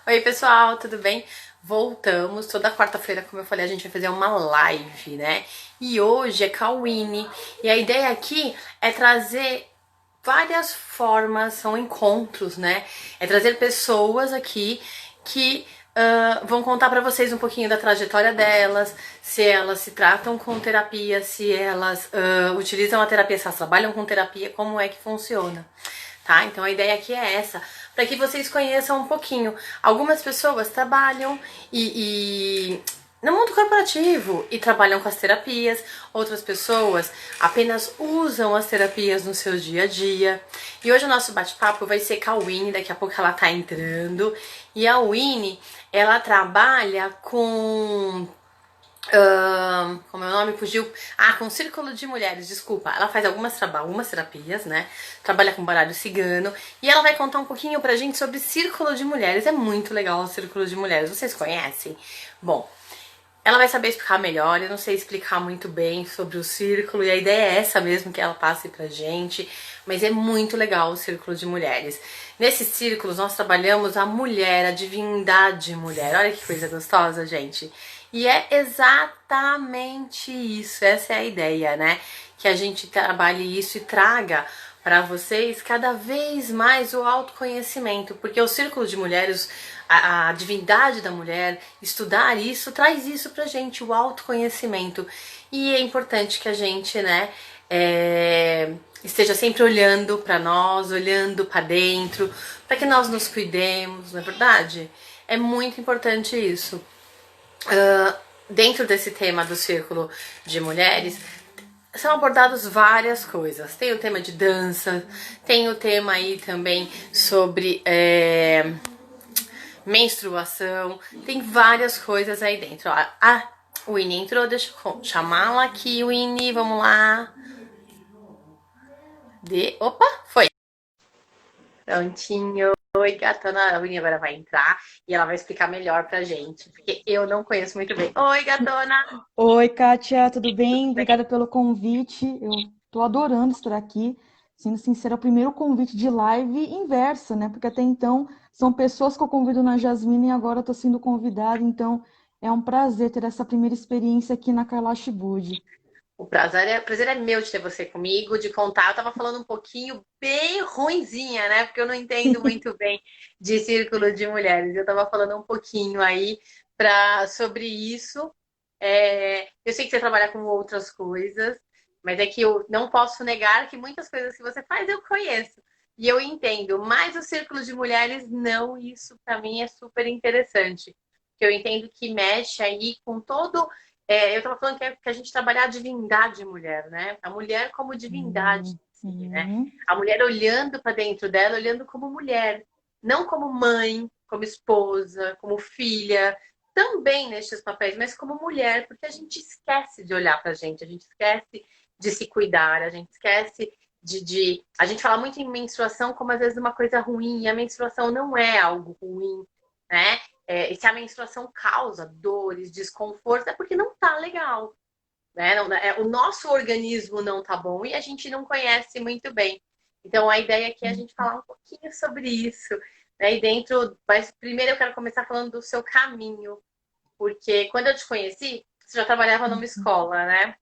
Oi, pessoal, tudo bem? Voltamos. Toda quarta-feira, como eu falei, a gente vai fazer uma live, né? E hoje é com a Winnie. E a ideia aqui é trazer várias formas, são encontros, né? É trazer pessoas aqui que vão contar pra vocês um pouquinho da trajetória delas, se elas se tratam com terapia, se elas utilizam a terapia, se elas trabalham com terapia, como é que funciona, tá? Então a ideia aqui é essa, para que vocês conheçam um pouquinho. Algumas pessoas trabalham no mundo corporativo e trabalham com as terapias, outras pessoas apenas usam as terapias no seu dia a dia. E hoje o nosso bate-papo vai ser com a Winnie, daqui a pouco ela tá entrando. E a Winnie, ela trabalha com como é o nome? Fugiu. Ah, com Círculo de Mulheres, desculpa. Ela faz algumas terapias, né? Trabalha com baralho cigano. E ela vai contar um pouquinho pra gente sobre Círculo de Mulheres. É muito legal o Círculo de Mulheres. Vocês conhecem? Bom, ela vai saber explicar melhor. Eu não sei explicar muito bem sobre o círculo. E a ideia é essa mesmo, que ela passe pra gente. Mas é muito legal o Círculo de Mulheres. Nesses círculos, nós trabalhamos a mulher, a divindade mulher. Olha que coisa gostosa, gente. E é exatamente isso, essa é a ideia, né? Que a gente trabalhe isso e traga para vocês cada vez mais o autoconhecimento, porque o Círculo de Mulheres, a divindade da mulher, estudar isso, traz isso pra gente, o autoconhecimento. E é importante que a gente, né, esteja sempre olhando para nós, olhando para dentro, para que nós nos cuidemos, não é verdade? É muito importante isso. Dentro desse tema do círculo de mulheres, são abordadas várias coisas. Tem o tema de dança, tem o tema aí também sobre menstruação, tem várias coisas aí dentro. Ó, a Winnie entrou, deixa eu chamá-la aqui, Winnie, vamos lá. Opa, foi. Prontinho. Oi, gatona. A Winnie agora vai entrar e ela vai explicar melhor pra gente, porque eu não conheço muito bem. Oi, gatona. Oi, Kátia, tudo bem? Tudo bem? Obrigada pelo convite. Eu tô adorando estar aqui. Sendo sincera, é o primeiro convite de live inversa, né? Porque até então são pessoas que eu convido na Jasmine e agora eu tô sendo convidada. Então é um prazer ter essa primeira experiência aqui na Kailash Budi. O prazer é meu de ter você comigo, de contar. Eu tava falando um pouquinho bem ruinzinha, né? Porque eu não entendo muito bem de círculo de mulheres. Eu tava falando um pouquinho aí sobre isso. Eu sei que você trabalha com outras coisas, mas é que eu não posso negar que muitas coisas que você faz eu conheço. E eu entendo, mas o círculo de mulheres não, isso para mim é super interessante. Porque eu entendo que mexe aí com todo eu estava falando que a gente trabalhar a divindade mulher, né? A mulher como divindade, assim, né? Sim. A mulher olhando para dentro dela, olhando como mulher, não como mãe, como esposa, como filha, também nestes papéis, mas como mulher, porque a gente esquece de olhar para a gente esquece de se cuidar, a gente esquece A gente fala muito em menstruação como às vezes uma coisa ruim, e a menstruação não é algo ruim, né? E se a menstruação causa dores, desconforto, é porque não tá legal, né? Não, o nosso organismo não tá bom e a gente não conhece muito bem. Então a ideia aqui é a gente falar um pouquinho sobre isso, né? Mas primeiro eu quero começar falando do seu caminho, porque quando eu te conheci, você já trabalhava numa escola, né?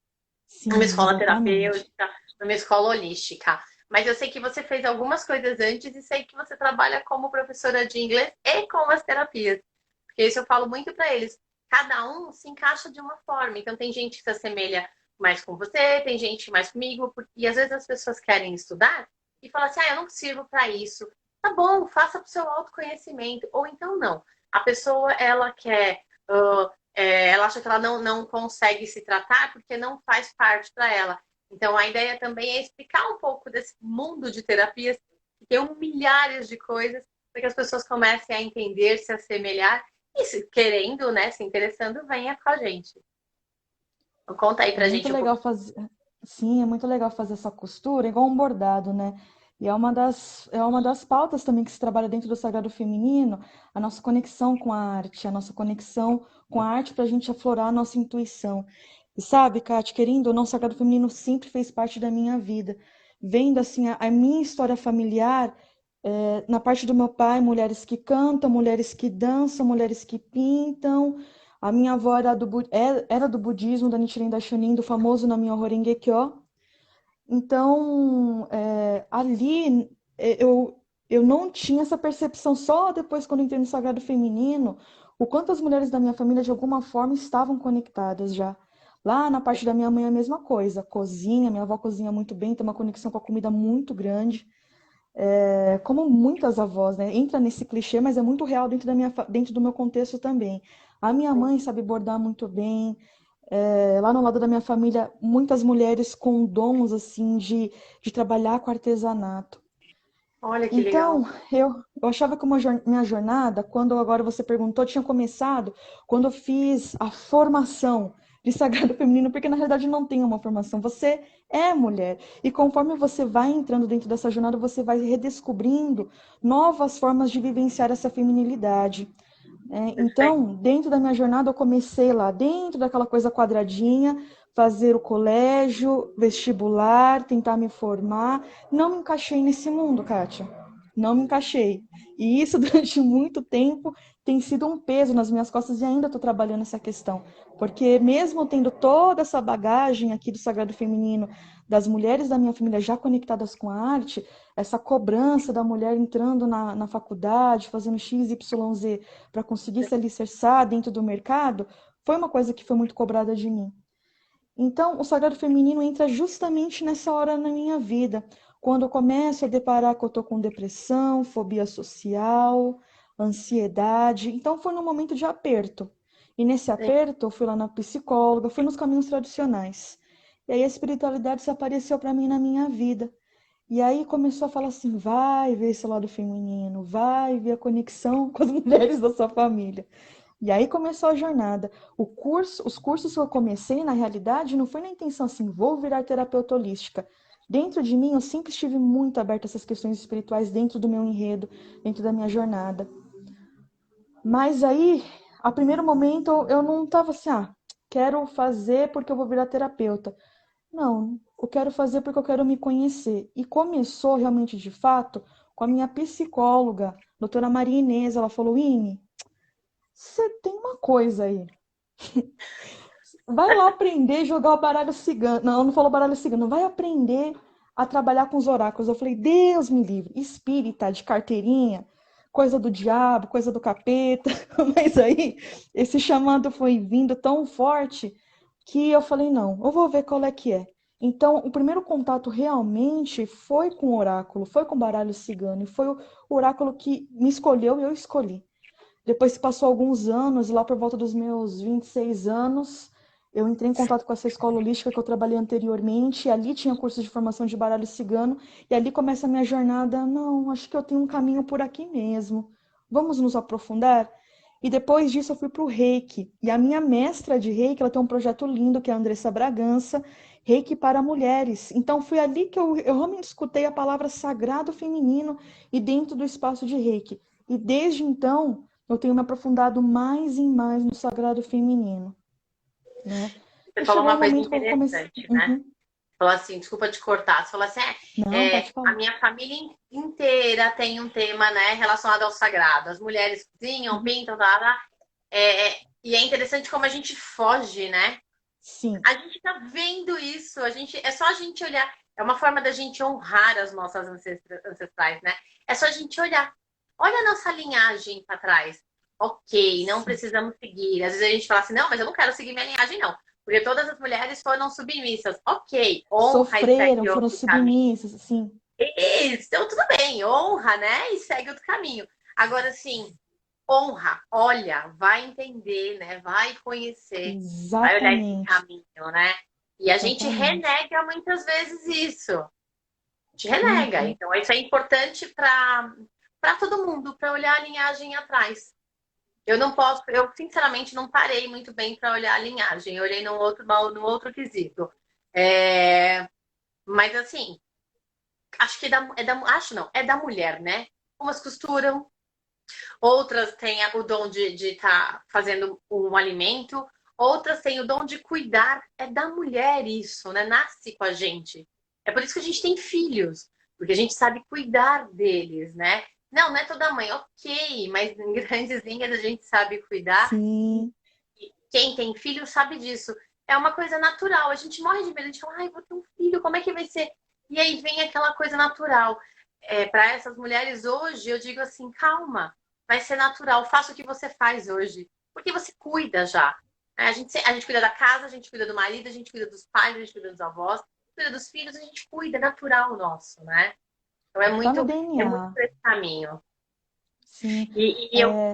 Numa Sim, escola exatamente. terapêutica, numa escola holística. Mas eu sei que você fez algumas coisas antes e sei que você trabalha como professora de inglês e com as terapias. Porque isso eu falo muito para eles. Cada um se encaixa de uma forma. Então tem gente que se assemelha mais com você, tem gente mais comigo, e às vezes as pessoas querem estudar e falam assim: "Ah, eu não sirvo para isso". Tá bom, faça para o seu autoconhecimento ou então não. A pessoa ela quer ela acha que ela não consegue se tratar porque não faz parte para ela. Então, a ideia também é explicar um pouco desse mundo de terapias, que tem milhares de coisas, para que as pessoas comecem a entender, se assemelhar e, se querendo, né, se interessando, venha com a gente. Então, conta aí É pra muito gente um legal pouquinho. fazer, sim, é muito legal fazer essa costura, igual um bordado, né? E é uma das pautas também que se trabalha dentro do Sagrado Feminino, a nossa conexão com a arte, a nossa conexão com a arte para a gente aflorar a nossa intuição. E sabe, Kate, querendo ou não, o Sagrado Feminino sempre fez parte da minha vida. Vendo assim a minha história familiar, Na parte do meu pai, mulheres que cantam, mulheres que dançam, mulheres que pintam. A minha avó era do budismo, da Nichiren Daishonin, do famoso Nam-myoho Renge Kyo. Então, ali eu não tinha essa percepção só depois quando entrei no Sagrado Feminino, o quanto as mulheres da minha família de alguma forma estavam conectadas já. Lá na parte da minha mãe é a mesma coisa, cozinha, minha avó cozinha muito bem, tem uma conexão com a comida muito grande. Como muitas avós, né? Entra nesse clichê, mas é muito real dentro do meu contexto também. A minha mãe sabe bordar muito bem. Lá no lado da minha família, muitas mulheres com dons assim de trabalhar com artesanato. Olha que Então, legal. eu achava que minha jornada, quando agora você perguntou, tinha começado quando eu fiz a formação de Sagrado Feminino, porque na realidade não tem uma formação, você é mulher. E conforme você vai entrando dentro dessa jornada, você vai redescobrindo novas formas de vivenciar essa feminilidade. Perfeito. Então, dentro da minha jornada, eu comecei lá dentro daquela coisa quadradinha, fazer o colégio, vestibular, tentar me formar. Não me encaixei nesse mundo, Kátia. Não me encaixei. E isso, durante muito tempo, tem sido um peso nas minhas costas e ainda estou trabalhando essa questão. Porque, mesmo tendo toda essa bagagem aqui do Sagrado Feminino, das mulheres da minha família já conectadas com a arte, essa cobrança da mulher entrando na faculdade, fazendo X, Y, Z para conseguir se alicerçar dentro do mercado, foi uma coisa que foi muito cobrada de mim. Então, o sagrado feminino entra justamente nessa hora na minha vida, quando eu começo a deparar que eu estou com depressão, fobia social, ansiedade. Então, foi num momento de aperto. E nesse Sim. aperto, eu fui lá na psicóloga, fui nos caminhos tradicionais. E aí a espiritualidade se apareceu para mim na minha vida. E aí começou a falar assim: vai ver esse lado feminino, vai ver a conexão com as mulheres da sua família. E aí começou a jornada. Os cursos que eu comecei, na realidade, não foi na intenção assim, vou virar terapeuta holística. Dentro de mim, eu sempre estive muito aberta a essas questões espirituais dentro do meu enredo, dentro da minha jornada. Mas aí, a primeiro momento, eu não estava assim, quero fazer porque eu vou virar terapeuta. Não, eu quero fazer porque eu quero me conhecer. E começou realmente, de fato, com a minha psicóloga, doutora Maria Inês. Ela falou: Ine, você tem uma coisa aí. Vai lá aprender a jogar o baralho cigano. Não, não falou baralho cigano. Vai aprender a trabalhar com os oráculos. Eu falei: Deus me livre. Espírita de carteirinha, coisa do diabo, coisa do capeta. Mas aí, esse chamado foi vindo tão forte que eu falei: não, eu vou ver qual é que é. Então, o primeiro contato realmente foi com o oráculo, foi com o baralho cigano, e foi o oráculo que me escolheu e eu escolhi. Depois que passou alguns anos, lá por volta dos meus 26 anos, eu entrei em contato com essa escola holística que eu trabalhei anteriormente, e ali tinha curso de formação de baralho cigano, e ali começa a minha jornada. Não, acho que eu tenho um caminho por aqui mesmo. Vamos nos aprofundar? E depois disso eu fui para o Reiki. E a minha mestra de Reiki, ela tem um projeto lindo, que é a Andressa Bragança, Reiki para mulheres. Então foi ali que eu realmente escutei a palavra sagrado feminino e dentro do espaço de Reiki. E desde então, eu tenho me aprofundado mais e mais no sagrado feminino, né? Você E falou chegou uma um coisa momento que eu comecei. interessante, né? Uhum. Falou assim, desculpa te cortar. Você falou assim, Não, pode a falar. minha família inteira tem um tema, né, relacionado ao sagrado. As mulheres cozinham, Uhum. pintam, tá. E é interessante como a gente foge, né? Sim, A gente tá vendo isso, é só a gente olhar. É uma forma da gente honrar as nossas ancestrais, né? É só a gente olhar. Olha a nossa linhagem para trás. Ok, não sim. precisamos seguir. Às vezes a gente fala assim, não, mas eu não quero seguir minha linhagem, não. Porque todas as mulheres foram submissas. Ok, honra e Sofreram, segue foram outro caminho. submissas, sim. Isso, então tudo bem, honra, né? E segue outro caminho. Agora, assim, honra, olha, vai entender, né? Vai conhecer, vai olhar esse Exatamente, caminho, né? E a gente exatamente. renega muitas vezes isso. A gente renega. Uhum. Então, isso é importante para todo mundo, para olhar a linhagem atrás. Eu não posso, eu sinceramente não parei muito bem para olhar a linhagem. Eu olhei no outro quesito. É, mas assim, acho que acho não, é da mulher, né? Umas costuram, outras têm o dom de estar fazendo um alimento, outras têm o dom de cuidar. É da mulher isso, né? Nasce com a gente. É por isso que a gente tem filhos. porque a gente sabe cuidar deles, né? Não, não é toda mãe, ok, mas em grandes linhas a gente sabe cuidar. Sim, E quem tem filho sabe disso. É uma coisa natural. A gente morre de medo, a gente fala, ai, vou ter um filho, como é que vai ser? E aí vem aquela coisa natural. Para essas mulheres hoje, eu digo assim, calma, vai ser natural, faça o que você faz hoje, porque você cuida já. A gente cuida da casa, a gente cuida do marido, a gente cuida dos pais, a gente cuida dos avós, cuida dos filhos, a gente cuida, é natural nosso, né? Então tá no é muito DNA. por esse caminho. Sim. E eu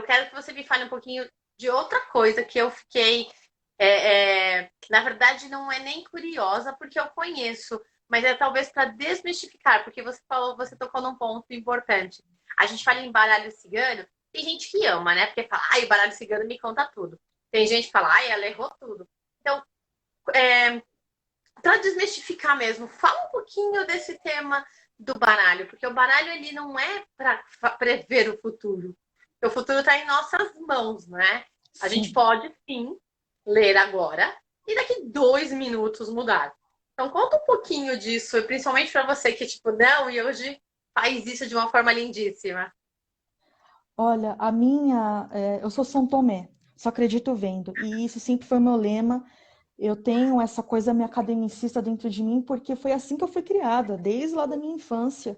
quero que você me fale um pouquinho de outra coisa que eu fiquei. Na verdade, não é nem curiosa, porque eu conheço, mas é talvez para desmistificar, porque você falou, você tocou num ponto importante. A gente fala em baralho cigano, tem gente que ama, né? Porque fala, ai, o baralho cigano me conta tudo. Tem gente que fala, ai, ela errou tudo. Então, para desmistificar mesmo, fala um pouquinho desse tema do baralho, porque o baralho ele não é para prever o futuro. O futuro está em nossas mãos, né? A gente Sim. pode sim ler agora e daqui 2 minutos mudar. Então conta um pouquinho disso, principalmente para você que tipo não e hoje faz isso de uma forma lindíssima. Olha, eu sou São Tomé, só acredito vendo. E isso sempre foi meu lema. Eu tenho essa coisa minha academicista dentro de mim, porque foi assim que eu fui criada, desde lá da minha infância.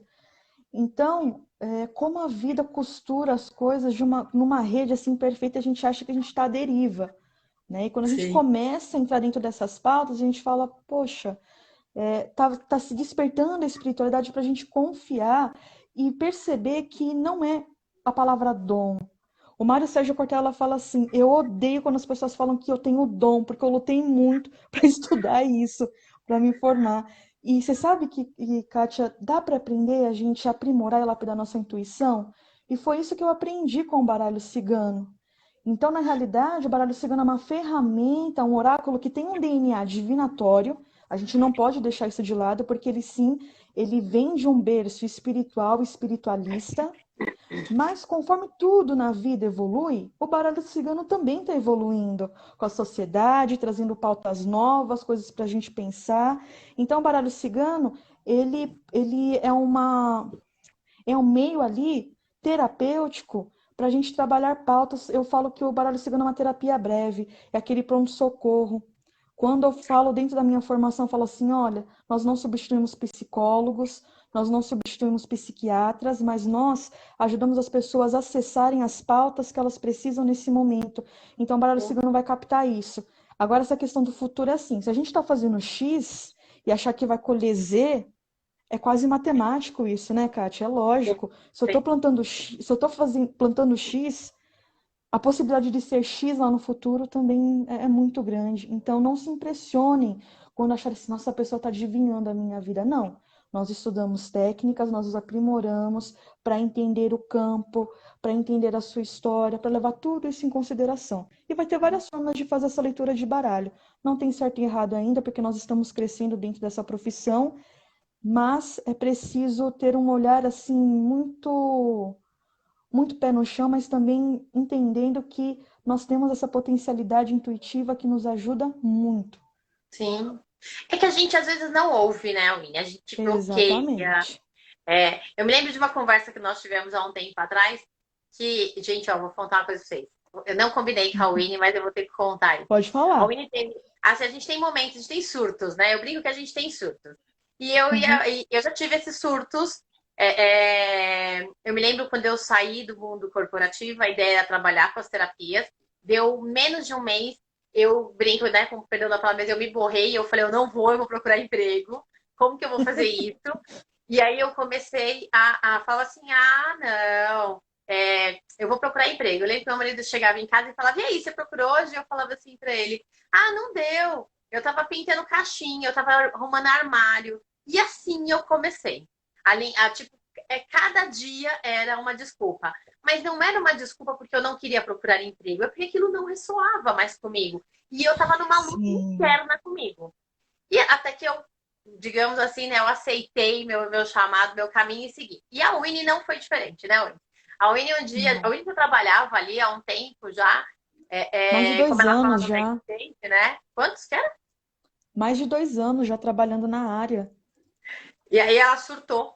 Então, como a vida costura as coisas numa rede assim perfeita, a gente acha que a gente está à deriva, né? E quando a gente Sim. começa a entrar dentro dessas pautas, a gente fala, poxa, tá se despertando a espiritualidade para a gente confiar e perceber que não é a palavra dom. O Mário Sérgio Cortella fala assim: eu odeio quando as pessoas falam que eu tenho dom, porque eu lutei muito para estudar isso, para me formar. E você sabe Kátia, dá para aprender a gente aprimorar e lapidar nossa intuição? E foi isso que eu aprendi com o baralho cigano. Então, na realidade, o baralho cigano é uma ferramenta, um oráculo que tem um DNA divinatório. A gente não pode deixar isso de lado, porque ele sim, ele vem de um berço espiritual, espiritualista, mas conforme tudo na vida evolui, o baralho cigano também está evoluindo com a sociedade, trazendo pautas novas, coisas para a gente pensar. Então, o baralho cigano, ele é um meio ali terapêutico para a gente trabalhar pautas. Eu falo que o baralho cigano é uma terapia breve, é aquele pronto-socorro. Quando eu falo dentro da minha formação, eu falo assim: olha, nós não substituímos psicólogos, nós não substituímos psiquiatras, mas nós ajudamos as pessoas a acessarem as pautas que elas precisam nesse momento. Então, o baralho cigano vai captar isso. Agora, essa questão do futuro é assim: se a gente está fazendo X e achar que vai colher Z, é quase matemático isso, né, Kátia? É lógico. Se eu estou plantando X, se eu estou plantando X, a possibilidade de ser X lá no futuro também é muito grande. Então, não se impressionem quando acharem assim, nossa, a pessoa está adivinhando a minha vida. Não. Nós estudamos técnicas, nós nos aprimoramos para entender o campo, para entender a sua história, para levar tudo isso em consideração. E vai ter várias formas de fazer essa leitura de baralho. Não tem certo e errado ainda, porque nós estamos crescendo dentro dessa profissão, mas é preciso ter um olhar assim muito pé no chão, mas também entendendo que nós temos essa potencialidade intuitiva que nos ajuda muito. Sim. É que a gente às vezes não ouve, né, Winnie? A gente bloqueia. Exatamente. Eu me lembro de uma conversa que nós tivemos há um tempo atrás, que, gente, ó, vou contar uma coisa pra vocês. Eu não combinei com a Winnie, mas eu vou ter que contar isso. Pode A falar. Winnie tem. Assim, a gente tem momentos, a gente tem surtos, né? Eu brinco que a gente tem surtos. E eu já tive esses surtos. Eu me lembro quando eu saí do mundo corporativo, a ideia era trabalhar com as terapias. Deu menos de um mês, eu brinco, né, com perdão da palavra, mas eu me borrei, eu falei, eu vou procurar emprego. Como que eu vou fazer isso? E aí eu comecei a falar assim, não, eu vou procurar emprego. Eu lembro que meu marido chegava em casa e falava, e aí, você procurou hoje? Eu falava assim pra ele, não deu. Eu tava pintando caixinha, eu tava arrumando armário. E assim eu comecei. Tipo, cada dia era uma desculpa. Mas não era uma desculpa porque eu não queria procurar emprego, é porque aquilo não ressoava mais comigo. E eu tava numa luta Sim. interna comigo. E até que eu, digamos assim, né, eu aceitei meu chamado, meu caminho e segui. E a Winnie não foi diferente, né, Winnie? A Winnie um dia, a Não. Winnie que eu trabalhava ali há um tempo já, Mais de como dois ela fala anos no já. Backstage, né? Quantos que era? Mais de 2 anos já trabalhando na área. E aí ela surtou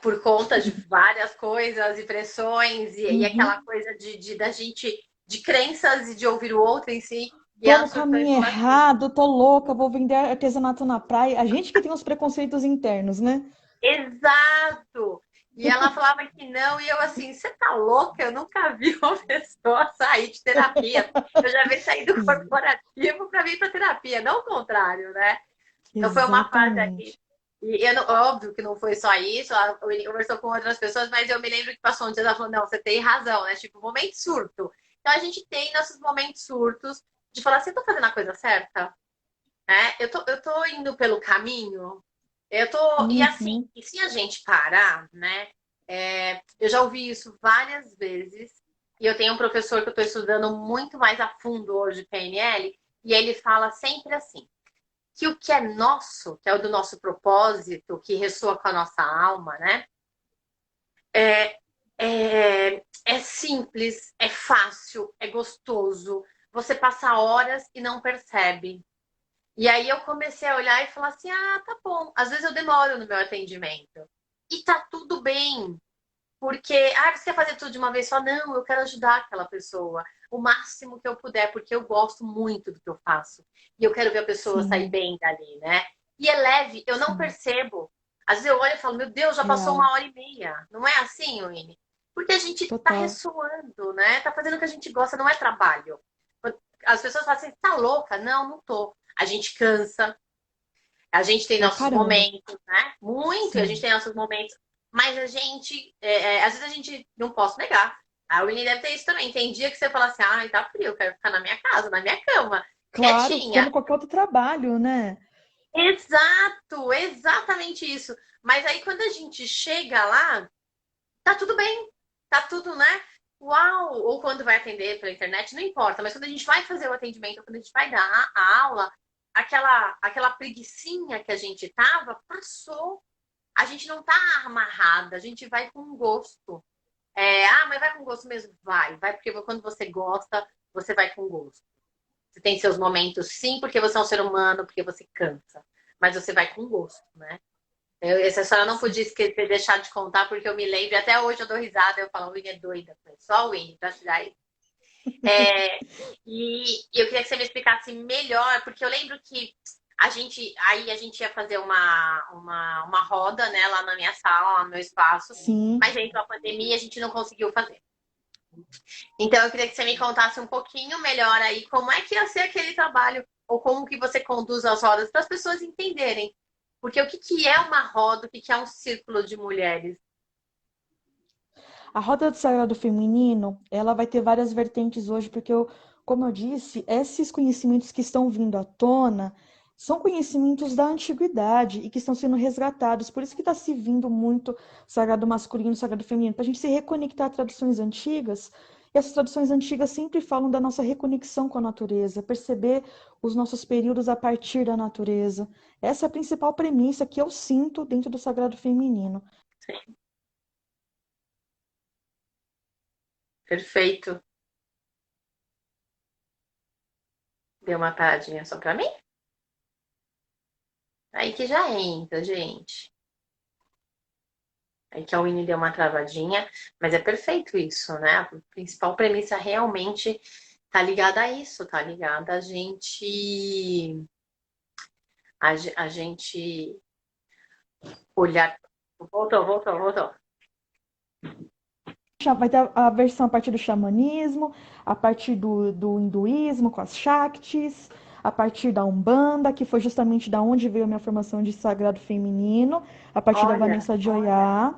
por conta de várias coisas e pressões e aquela Uhum. coisa da gente, de crenças e de ouvir o outro em si. E Tô ela no surtou e caminho falou assim, errado, tô louca, vou vender artesanato na praia. A gente que tem os preconceitos internos, né? exato! E ela falava que não, e eu assim, você tá louca? Eu nunca vi uma pessoa sair de terapia. Eu já vi sair do Ex- corporativo para vir para terapia, não o contrário, né? Então foi uma fase aqui. Exatamente. E eu óbvio que não foi só isso, ela conversou com outras pessoas, mas eu me lembro que passou um dia ela falou: não, você tem razão, né? Tipo, momento surto. Então a gente tem nossos momentos surtos de falar assim: eu tô fazendo a coisa certa? Né? Eu tô indo pelo caminho? Eu tô. E assim, Uhum. e se a gente parar, né? Eu já ouvi isso várias vezes, e eu tenho um professor que eu estou estudando muito mais a fundo hoje, PNL, e ele fala sempre assim que o que é nosso, que é o do nosso propósito, que ressoa com a nossa alma, né? É, é simples, é fácil, é gostoso. Você passa horas e não percebe. E aí eu comecei a olhar e falar assim: ah, tá bom. Às vezes eu demoro no meu atendimento. E tá tudo bem. Porque, você quer fazer tudo de uma vez só? Não, eu quero ajudar aquela pessoa o máximo que eu puder, porque eu gosto muito do que eu faço. E eu quero ver a pessoa sair Sim, bem dali, né? E é leve, eu não sim, percebo. Às vezes eu olho e falo, meu Deus, já passou real, 1 hora e meia. Não é assim, Winnie? Porque a gente tá total. ressoando, né? Tá fazendo o que a gente gosta, não é trabalho. As pessoas falam assim, tá louca? Não, não tô. A gente cansa, a gente tem Pra nossos caramba. momentos, né? Muito, a gente Sim, tem nossos momentos, mas a gente, às vezes a gente, não posso negar. A Winnie deve ter isso também. Tem dia que você fala assim, ai, tá frio, eu quero ficar na minha casa, na minha cama, claro, quietinha. como qualquer outro trabalho, né? Exato, exatamente isso. Mas aí quando a gente chega lá, tá tudo bem, tá tudo, né? Uau! Ou quando vai atender pela internet, não importa, mas quando a gente vai fazer o atendimento, ou quando a gente vai dar a aula, aquela preguicinha que a gente tava, passou. A gente não tá amarrada, a gente vai com gosto. Mas vai com gosto mesmo? Vai, porque quando você gosta, você vai com gosto. Você tem seus momentos, sim, porque você é um ser humano, porque você cansa, mas você vai com gosto, né? Essa história eu não podia esquecer, deixar de contar, porque eu me lembro, e até hoje eu dou risada, eu falo, a Winnie é doida, só a Winnie, pra tirar isso. É, e eu queria que você me explicasse melhor, porque eu lembro que a gente ia fazer uma roda, né, lá na minha sala, lá no meu espaço, Sim. mas aí com a pandemia a gente não conseguiu fazer. Então eu queria que você me contasse um pouquinho melhor aí como é que ia ser aquele trabalho, ou como que você conduz as rodas para as pessoas entenderem. Porque o que que é uma roda, o que que é um círculo de mulheres? A Roda do Sagrado Feminino, ela vai ter várias vertentes hoje, porque como eu disse, esses conhecimentos que estão vindo à tona são conhecimentos da antiguidade e que estão sendo resgatados. Por isso que está se vindo muito sagrado masculino, sagrado feminino, para a gente se reconectar a tradições antigas. E essas tradições antigas sempre falam da nossa reconexão com a natureza, perceber os nossos períodos a partir da natureza. Essa é a principal premissa que eu sinto dentro do sagrado feminino. Perfeito. Deu uma paradinha só para mim? Aí que já entra, gente. Aí que a Winnie deu uma travadinha, mas é perfeito isso, né? A principal premissa realmente tá ligada a isso, tá ligada a gente olhar. Voltou. Vai ter a versão a partir do xamanismo, a partir do hinduísmo, com as Shaktis, a partir da Umbanda, que foi justamente da onde veio a minha formação de sagrado feminino, a partir da Olha, Vanessa de Oyá.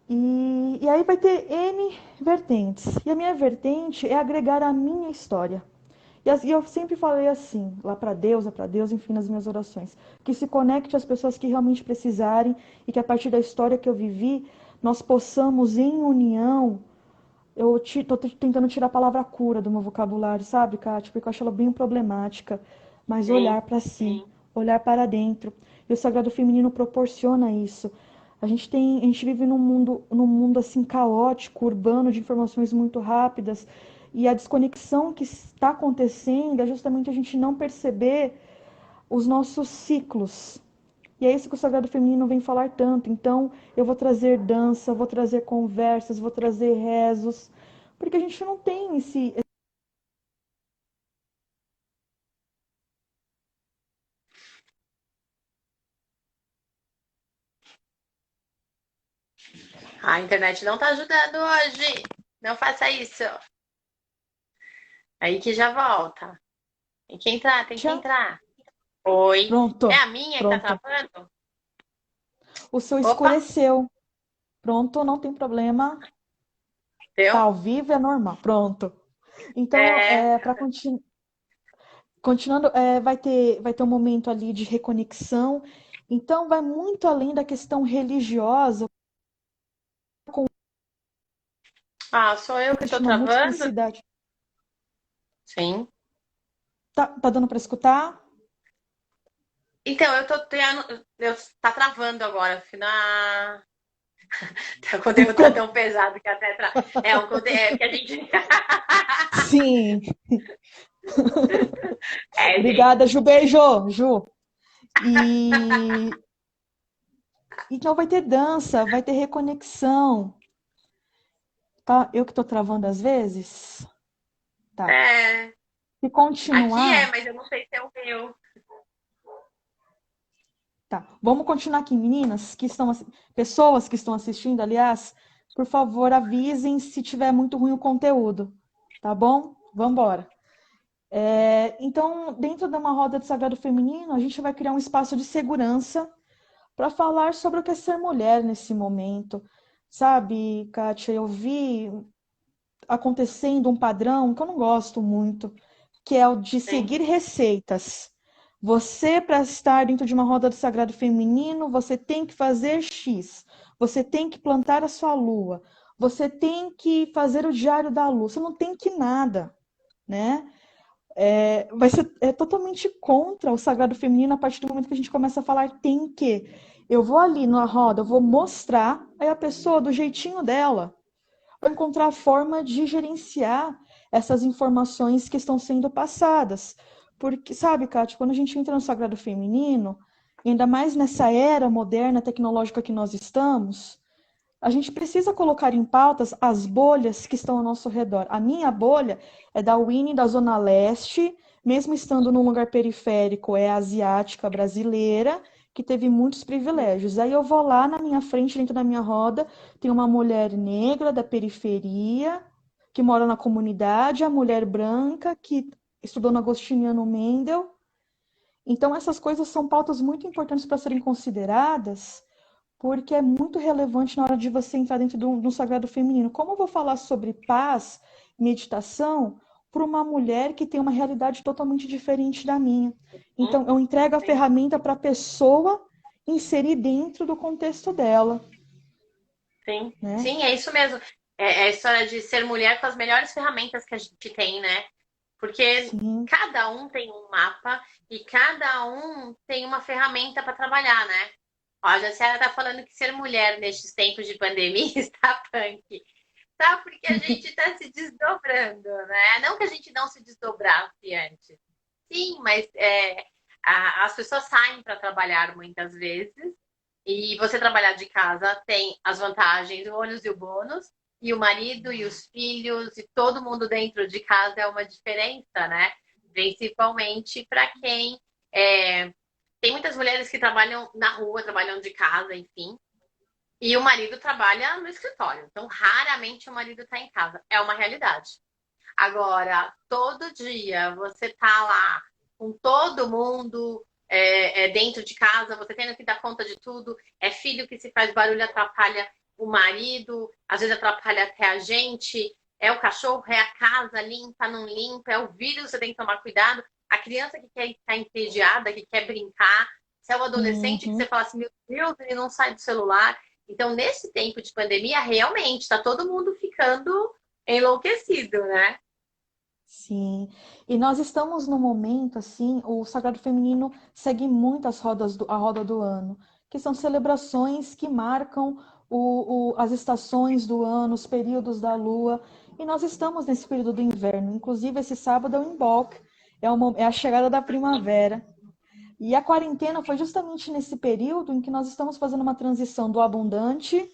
E aí vai ter N vertentes. E a minha vertente é agregar a minha história. E eu sempre falei assim, lá para Deus, enfim, nas minhas orações, que se conecte às pessoas que realmente precisarem e que a partir da história que eu vivi, nós possamos, em união, tô tentando tirar a palavra cura do meu vocabulário, sabe, Kátia? Porque eu acho ela bem problemática. Mas sim, olhar para si, olhar para dentro. E o Sagrado Feminino proporciona isso. A gente vive num mundo assim caótico, urbano, de informações muito rápidas. E a desconexão que está acontecendo é justamente a gente não perceber os nossos ciclos. E é isso que o Sagrado Feminino vem falar tanto. Então, eu vou trazer dança, vou trazer conversas, vou trazer rezos, porque a gente não tem esse. A internet não tá ajudando hoje. Não faça isso. Aí que já volta. Tem que entrar, tem que Tchau. entrar. Oi. É Pronto, a minha que tá pronto. travando? O seu Opa, escureceu. Pronto, não tem problema. Tá deu? ao vivo, é normal. Pronto. Então, É. para continuando, vai ter um momento ali de reconexão. Então, vai muito além da questão religiosa, Ah, sou eu que tô uma travando? multiplicidade. Sim. Tá dando para escutar? Então, eu tô tendo. Tá travando agora. Final. O O conteúdo tá con- tão pesado que até é um conteúdo é, que a gente. Sim. É, gente. Obrigada, Ju. Beijo, Ju. E então vai ter dança, vai ter reconexão. Tá? Eu que tô travando às vezes? Tá. É. Se Aqui é, continuar, mas eu não sei se é o meu. tá. Vamos continuar aqui, meninas pessoas que estão assistindo, aliás, por favor, avisem se tiver muito ruim o conteúdo, tá bom? Vamos embora. Então, dentro de uma roda de sagrado feminino, a gente vai criar um espaço de segurança para falar sobre o que é ser mulher nesse momento. Sabe, Kátia, eu vi acontecendo um padrão que eu não gosto muito, que é o de Sim. seguir receitas. Você, para estar dentro de uma roda do sagrado feminino, você tem que fazer X. Você tem que plantar a sua lua. Você tem que fazer o diário da lua. Você não tem que nada, né? Vai ser totalmente contra o sagrado feminino a partir do momento que a gente começa a falar tem que. Eu vou ali na roda, eu vou mostrar, aí a pessoa, do jeitinho dela, vai encontrar a forma de gerenciar essas informações que estão sendo passadas. Porque, sabe, Kátia, quando a gente entra no sagrado feminino, ainda mais nessa era moderna, tecnológica que nós estamos, a gente precisa colocar em pautas as bolhas que estão ao nosso redor. A minha bolha é da Winnie, da Zona Leste, mesmo estando num lugar periférico, é asiática brasileira, que teve muitos privilégios. Aí eu vou lá na minha frente, dentro da minha roda, tem uma mulher negra da periferia, que mora na comunidade, a mulher branca, que estudou no Agostiniano Mendel. Então, essas coisas são pautas muito importantes para serem consideradas, porque é muito relevante na hora de você entrar dentro de um sagrado feminino. Como eu vou falar sobre paz, meditação, para uma mulher que tem uma realidade totalmente diferente da minha? Hum, Então, eu entrego a sim. ferramenta para a pessoa inserir dentro do contexto dela, Sim, né? sim, é isso mesmo. É a história de ser mulher com as melhores ferramentas que a gente tem, né? Porque Sim, cada um tem um mapa e cada um tem uma ferramenta para trabalhar, né? Ó, a Jaciara tá falando que ser mulher nestes tempos de pandemia está punk. Tá? Porque a gente está se desdobrando, né? Não que a gente não se desdobrasse antes. Sim, mas as pessoas saem para trabalhar muitas vezes e você trabalhar de casa tem as vantagens, o ônus e o bônus, e o marido e os filhos e todo mundo dentro de casa é uma diferença, né? Principalmente para quem tem muitas mulheres que trabalham na rua, trabalham de casa, enfim, e o marido trabalha no escritório. Então, raramente o marido está em casa. É uma realidade. Agora, todo dia você tá lá com todo mundo dentro de casa, você tendo que dar conta de tudo, é filho que se faz barulho, atrapalha o marido, às vezes atrapalha até a gente, é o cachorro, é a casa, limpa, não limpa, é o vírus, você tem que tomar cuidado, a criança que quer estar entediada, que quer brincar, se é o adolescente que você uhum, fala assim, meu Deus, ele não sai do celular. Então, nesse tempo de pandemia, realmente, está todo mundo ficando enlouquecido, né? sim. E nós estamos num momento, assim, o sagrado feminino segue muito a roda do ano, que são celebrações que marcam as estações do ano, os períodos da lua. E nós estamos nesse período do inverno. Inclusive, esse sábado é o Imbolc, é a chegada da primavera. E a quarentena foi justamente nesse período em que nós estamos fazendo uma transição do abundante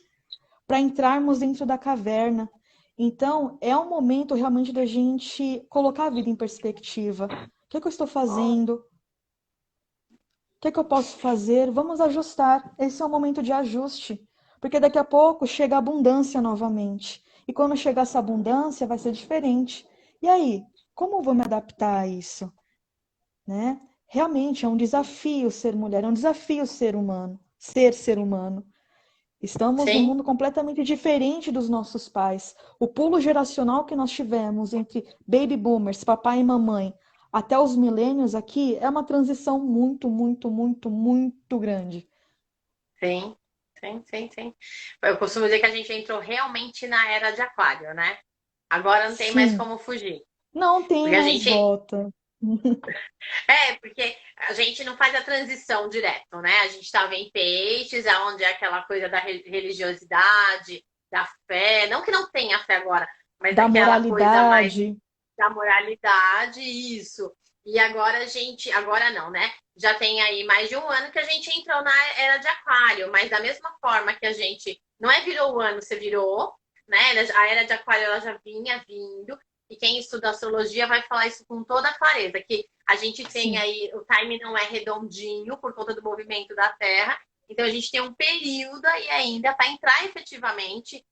para entrarmos dentro da caverna. Então, é um momento realmente da gente colocar a vida em perspectiva. O que é que eu estou fazendo? O que é que eu posso fazer? Vamos ajustar. Esse é um momento de ajuste. Porque daqui a pouco chega a abundância novamente. E quando chegar essa abundância, vai ser diferente. E aí, como eu vou me adaptar a isso? Né? Realmente é um desafio ser mulher, é um desafio ser humano, ser humano. Estamos num Sim, mundo completamente diferente dos nossos pais. O pulo geracional que nós tivemos entre baby boomers, papai e mamãe, até os milênios aqui, é uma transição muito, muito, muito, muito grande. sim, sim. Eu costumo dizer que a gente entrou realmente na era de aquário, né? Agora não tem mais Sim, como fugir. não tem Porque a mais gente. volta. Porque a gente não faz a transição direto, né? A gente estava em peixes, aonde é aquela coisa da religiosidade, da fé. Não que não tenha fé agora, mas Da daquela coisa mais moralidade. da moralidade, isso. E agora a gente, agora não, né? Já tem aí mais de um ano que a gente entrou na era de aquário, mas da mesma forma que a gente não é virou o ano, você virou, né? A era de aquário ela já vinha vindo, e quem estuda astrologia vai falar isso com toda clareza, que a gente tem Sim, aí, o time não é redondinho por conta do movimento da Terra, então a gente tem um período aí ainda para entrar efetivamente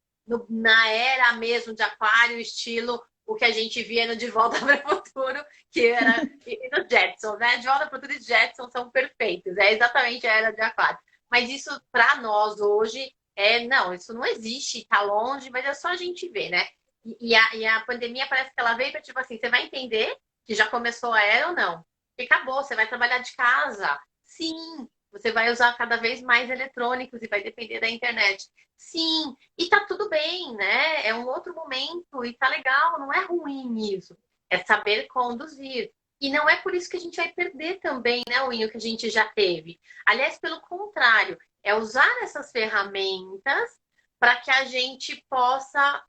na era mesmo de aquário, estilo o que a gente via no De Volta para o Futuro, que era. E no Jetson, né? De Volta para o Futuro e Jetson são perfeitos. É exatamente a era de Aquário. Mas isso, para nós hoje, não, isso não existe, está longe, mas é só a gente ver, né? E a pandemia parece que ela veio para, tipo assim, você vai entender que já começou a era ou não. E acabou, você vai trabalhar de casa. Sim, você vai usar cada vez mais eletrônicos e vai depender da internet. Sim, e tá tudo bem, né? É um outro momento e tá legal, não é ruim isso. É saber conduzir. E não é por isso que a gente vai perder também, né, o Inho que a gente já teve. Aliás, pelo contrário, é usar essas ferramentas para que a gente possa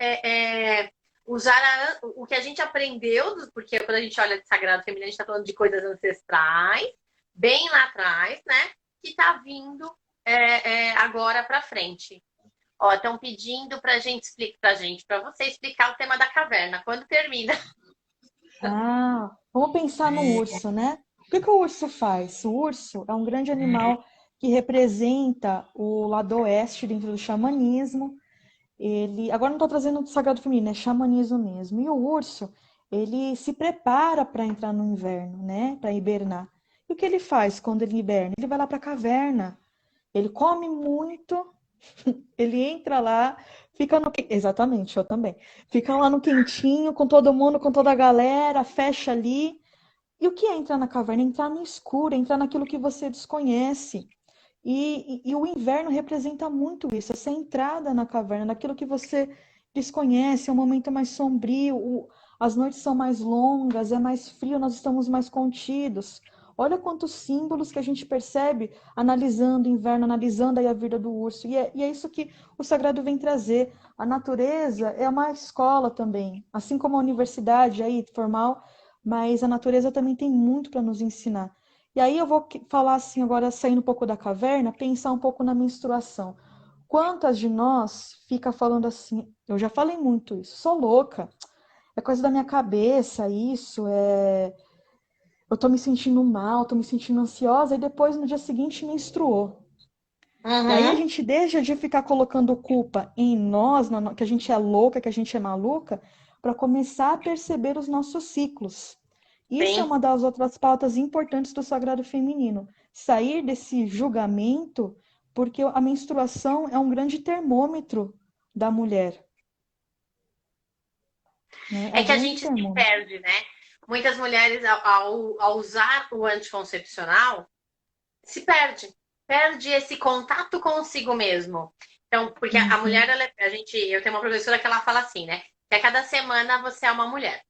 usar o que a gente aprendeu, porque quando a gente olha de Sagrado Feminino, a gente está falando de coisas ancestrais, bem lá atrás, né? Que está vindo agora para frente. Ó, estão pedindo pra gente explicar para você explicar o tema da caverna. Quando termina? ah, vamos pensar no urso, né? O que que o urso faz? O urso é um grande animal que representa o lado oeste dentro do xamanismo. Ele, agora não estou trazendo do sagrado feminino, é xamanismo mesmo. E o urso, ele se prepara para entrar no inverno, né? Para hibernar. E o que ele faz quando ele hiberna? Ele vai lá para a caverna. Ele come muito, ele entra lá, fica no. Exatamente, eu também. Fica lá no quentinho, com todo mundo, com toda a galera, fecha ali. E o que é entrar na caverna? Entrar no escuro, entrar naquilo que você desconhece. E o inverno representa muito isso, essa entrada na caverna, naquilo que você desconhece, é um momento mais sombrio, as noites são mais longas, é mais frio, nós estamos mais contidos. Olha quantos símbolos que a gente percebe analisando o inverno, analisando aí a vida do urso. E é isso que o Sagrado vem trazer. A natureza é uma escola também, assim como a universidade aí, formal, mas a natureza também tem muito para nos ensinar. E aí eu vou falar assim, agora saindo um pouco da caverna, pensar um pouco na menstruação. Quantas de nós fica falando assim, eu já falei muito isso, sou louca, é coisa da minha cabeça, isso, eu tô me sentindo mal, tô me sentindo ansiosa, e depois no dia seguinte menstruou. E aí a Uhum. gente deixa de ficar colocando culpa em nós, que a gente é louca, que a gente é maluca, para começar a perceber os nossos ciclos. Isso é Sim. uma das outras pautas importantes do Sagrado Feminino. Sair desse julgamento, porque a menstruação é um grande termômetro da mulher, né? É É um que a grande gente se termômetro. perde, né? Muitas mulheres, ao usar o anticoncepcional, se perde. Perde esse contato consigo mesmo. Então, porque a mulher, Uhum. eu tenho uma professora que ela fala assim, né? Que a cada semana você é uma mulher.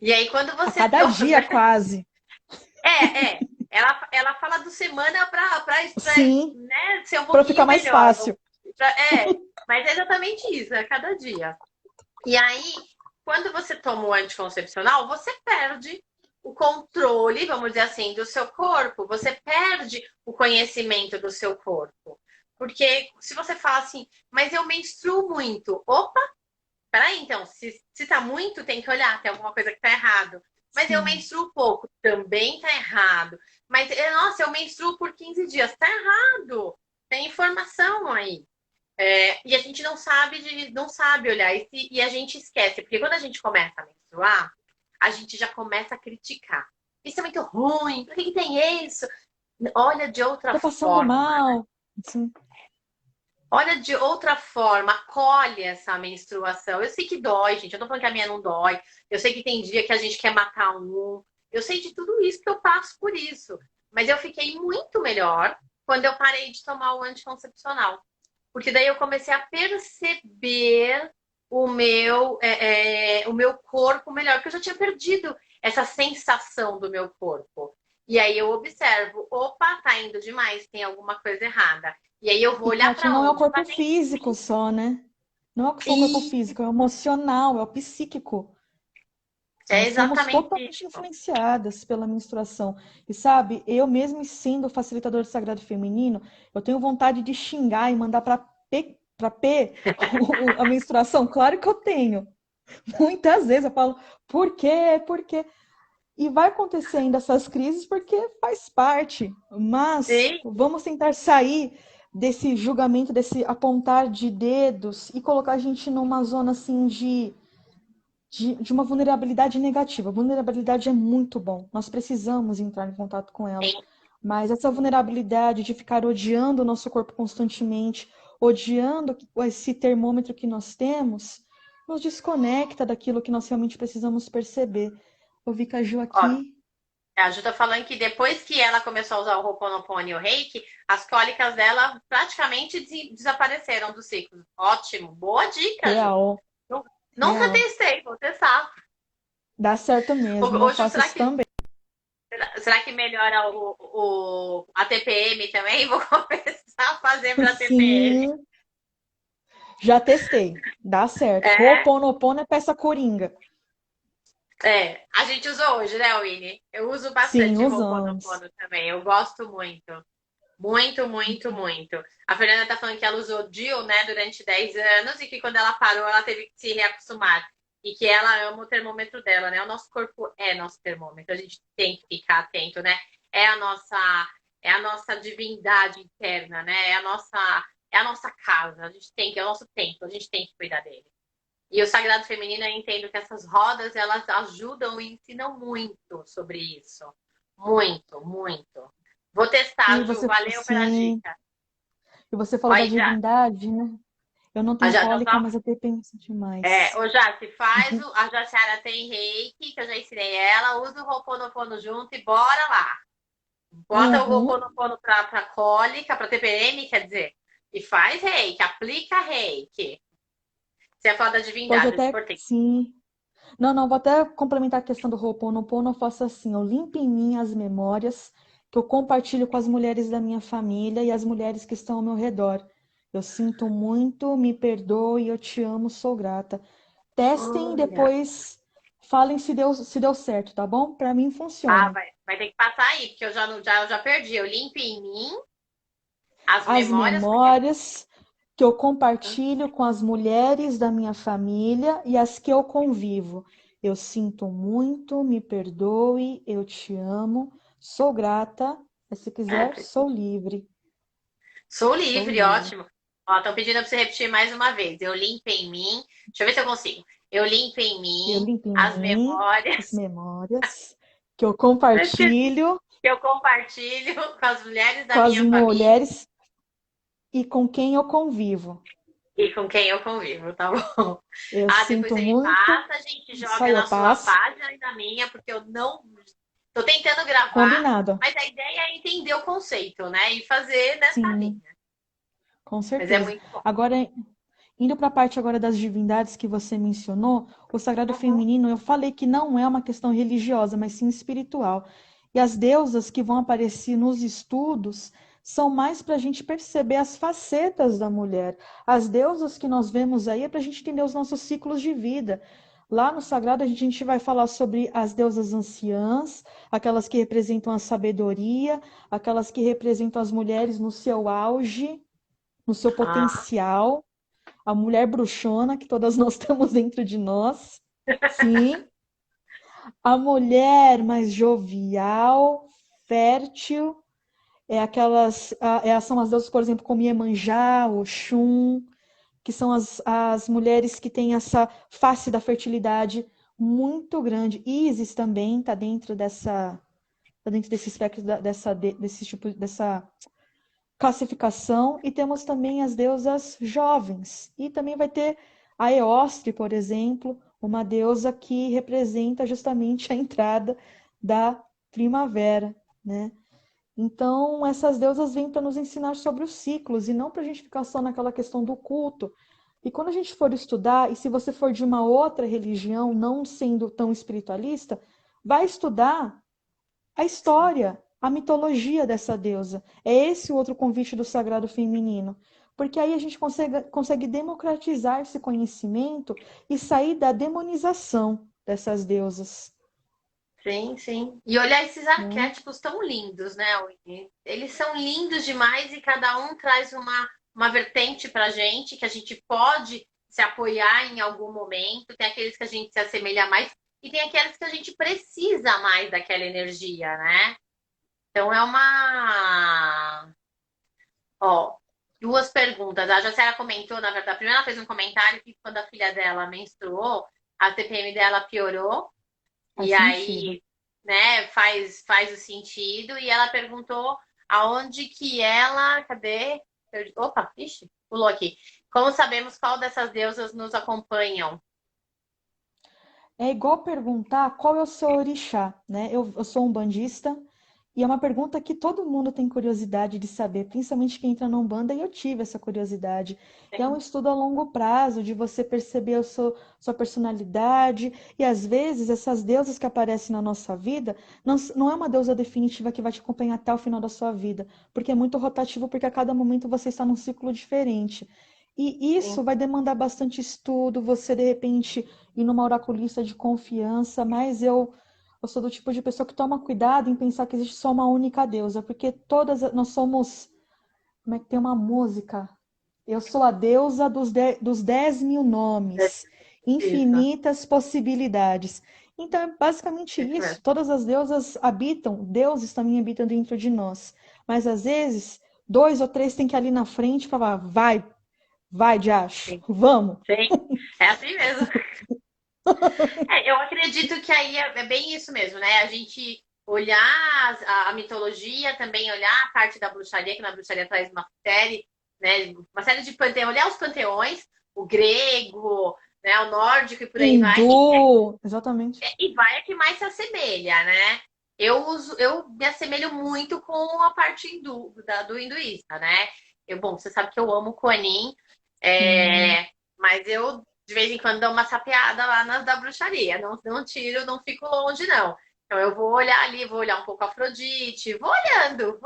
E aí, quando A você cada toma. dia, quase. Ela fala do semana Sim, né, ser um para ficar pouquinho mais melhor. fácil. Mas é exatamente isso, é cada dia. E aí, quando você toma o anticoncepcional, você perde. o controle, vamos dizer assim, do seu corpo, você perde o conhecimento do seu corpo. Porque se você fala assim, mas eu menstruo muito, opa, peraí, então, se tá muito, tem que olhar, tem alguma coisa que tá errado. Mas eu Sim. menstruo pouco, também tá errado. Mas, nossa, eu menstruo por 15 dias, tá errado. Tem informação aí. E a gente não sabe olhar e a gente esquece, porque quando a gente começa a menstruar, a gente já começa a criticar. Isso é muito ruim, por que que tem isso? Olha de outra Tô passando forma. mal. Sim. Olha de outra forma, acolhe essa menstruação. Eu sei que dói, gente. Eu tô falando que a minha não dói. Eu sei que tem dia que a gente quer matar um. Eu sei de tudo isso que eu passo por isso. Mas eu fiquei muito melhor quando eu parei de tomar o anticoncepcional. Porque daí eu comecei a perceber o meu corpo melhor, porque eu já tinha perdido essa sensação do meu corpo. E aí eu observo, opa, tá indo demais, tem alguma coisa errada. E aí eu vou E, olhar Kátia, para não é o onde? corpo Para dentro de físico mim. só, né? Não é só o corpo E físico, é o emocional, é o psíquico. é Nós somos exatamente totalmente isso. influenciadas pela menstruação. E sabe, eu mesmo sendo facilitador do sagrado feminino, eu tenho vontade de xingar e mandar para P a menstruação. Claro que eu tenho. Muitas vezes eu falo, por quê? Por quê? E vai acontecer ainda essas crises porque faz parte. Mas Sim, vamos tentar sair desse julgamento, desse apontar de dedos e colocar a gente numa zona assim de uma vulnerabilidade negativa. Vulnerabilidade é muito bom, nós precisamos entrar em contato com ela. sim. Mas essa vulnerabilidade de ficar odiando o nosso corpo constantemente, odiando esse termômetro que nós temos, nos desconecta daquilo que nós realmente precisamos perceber. Eu vi que a Ju Ó, aqui. a Ju tá falando que depois que ela começou a usar o Ho'oponopono e o Reiki, as cólicas dela praticamente desapareceram do ciclo. Ótimo, boa dica, Ju. Real, Nunca real. testei, vou testar. Dá certo mesmo, eu Ô, Ju, faço isso também. será que melhora a TPM também? Vou começar a fazer para TPM. Sim, já testei. Dá certo. É, Ho'oponopono é peça coringa. a gente usou hoje, né, Winnie? Eu uso Sim, bastante usamos. Ho'oponopono também. Eu gosto muito. Muito, muito, muito. A Fernanda tá falando que ela usou DIU, né, durante 10 anos e que quando ela parou, ela teve que se reacostumar. E que ela ama o termômetro dela, né? O nosso corpo é nosso termômetro. A gente tem que ficar atento, né? É a nossa, é a nossa divindade interna, né? É a nossa casa. A gente tem que, é o nosso templo. A gente tem que cuidar dele. E o Sagrado Feminino, eu entendo que essas rodas, elas ajudam e ensinam muito sobre isso. Muito, muito. Vou E testar, Ju. você, Valeu pela sim, dica. e você falou da Olha, já, divindade, né? Eu não tenho já, já cólica, tô, mas eu tenho penso demais. ô Jace, a Jaciara tem reiki, que eu já ensinei ela, usa o Ho'oponopono junto e bora lá. Bota o Uhum. Ho'oponopono pra cólica, pra TPM, quer dizer, e faz reiki, aplica reiki. Você é fã da Pode divindade, eu te até, cortei. sim. Não, não, vou até complementar a questão do Ho'oponopono. Eu faço assim, eu limpo em mim as memórias que eu compartilho com as mulheres da minha família e as mulheres que estão ao meu redor. Eu sinto muito, me perdoe, eu te amo, sou grata. Testem e Olha. depois falem se deu certo, tá bom? Para mim Ah, funciona. vai ter que passar aí, porque eu já, eu já perdi. Eu limpo em mim as As memórias, porque. memórias que eu compartilho com as mulheres da minha família e as que eu convivo. Eu sinto muito, me perdoe, eu te amo, sou grata, mas se quiser, sou livre. Sou Sou livre, livre. ótimo. Ó, estão pedindo pra você repetir mais uma vez. Eu limpo em mim. Deixa eu ver se eu consigo. Eu limpo em Eu mim limpo em as mim as memórias memórias que eu eu esqueci, compartilho que eu compartilho com as mulheres com da as minha família mulheres e com quem eu convivo. e com quem eu convivo, tá bom? Eu Ah, depois sinto você me muito, passa, a gente isso joga aí eu na sua passo. página e na minha, porque eu não. Tô tentando gravar, Combinado. mas a ideia é entender o conceito, né? E fazer nessa Sim, linha. com Mas é certeza. muito bom. Agora, indo para a parte agora das divindades que você mencionou, o sagrado Uhum. feminino, eu falei que não é uma questão religiosa, mas sim espiritual. E as deusas que vão aparecer nos estudos são mais para a gente perceber as facetas da mulher. As deusas que nós vemos aí é para a gente entender os nossos ciclos de vida. Lá no sagrado, a gente vai falar sobre as deusas anciãs, aquelas que representam a sabedoria, aquelas que representam as mulheres no seu auge, no seu Ah, potencial, a mulher bruxona que todas nós temos dentro de nós. Sim, a mulher mais jovial, fértil, são as deusas, por exemplo, como Iemanjá, Oxum, que são as mulheres que têm essa face da fertilidade muito grande. Ísis também está dentro tá dentro desse espectro desse tipo, dessa classificação. E temos também as deusas jovens. E também vai ter a Eostre, por exemplo, uma deusa que representa justamente a entrada da primavera, né? Então, essas deusas vêm para nos ensinar sobre os ciclos e não para a gente ficar só naquela questão do culto. E quando a gente for estudar, e se você for de uma outra religião, não sendo tão espiritualista, vai estudar a história, a mitologia dessa deusa. É esse o outro convite do sagrado feminino. Porque aí a gente consegue democratizar esse conhecimento e sair da demonização dessas deusas. sim, sim. E olhar esses Né? arquétipos tão lindos, né, Winnie? Eles são lindos demais e cada um traz uma vertente pra gente que a gente pode se apoiar em algum momento. Tem aqueles que a gente se assemelha mais e tem aqueles que a gente precisa mais daquela energia, né? Então é uma. Ó, duas perguntas. A Jacera comentou, na verdade, primeiro ela fez um comentário que quando a filha dela menstruou, a TPM dela piorou. Faz E sentido. aí, né, faz o sentido. E ela perguntou aonde que ela. Cadê? Opa, ixi, pulou aqui. Como sabemos qual dessas deusas nos acompanham? É igual perguntar qual é o seu orixá, né? Eu sou um bandista e é uma pergunta que todo mundo tem curiosidade de saber, principalmente quem entra na Umbanda, e eu tive essa curiosidade. E é um estudo a longo prazo de você perceber sua personalidade, e às vezes essas deusas que aparecem na nossa vida não é uma deusa definitiva que vai te acompanhar até o final da sua vida, porque é muito rotativo, porque a cada momento você está num ciclo diferente. E Sim, isso vai demandar bastante estudo, você de repente ir numa oraculista de confiança, mas eu sou do tipo de pessoa que toma cuidado em pensar que existe só uma única deusa, porque todas nós somos, como é que tem uma música? Eu sou a deusa dos 10.000 é nomes, isso. infinitas possibilidades. Então é basicamente Isso isso. mesmo. Todas as deusas habitam, deuses também habitam dentro de nós. Mas às vezes, dois ou três têm que ir ali na frente para falar, vai, diacho, Sim, vamos. sim. É assim mesmo. É, eu acredito que aí é bem isso mesmo, né? A gente olhar a mitologia, também olhar a parte da bruxaria, que na bruxaria traz uma série, né? Uma série de panteões, olhar os panteões, o grego, né? O nórdico e por aí vai. Hindu, exatamente. E vai a que mais se assemelha, né? Eu me assemelho muito com a parte do hinduísta, né? Bom, você sabe que eu amo Kuan Yin, Sim. mas eu de vez em quando dou uma sapeada lá nas da bruxaria. Não tiro, não fico longe, não. Então eu vou olhar ali, vou olhar um pouco a Afrodite, vou olhando,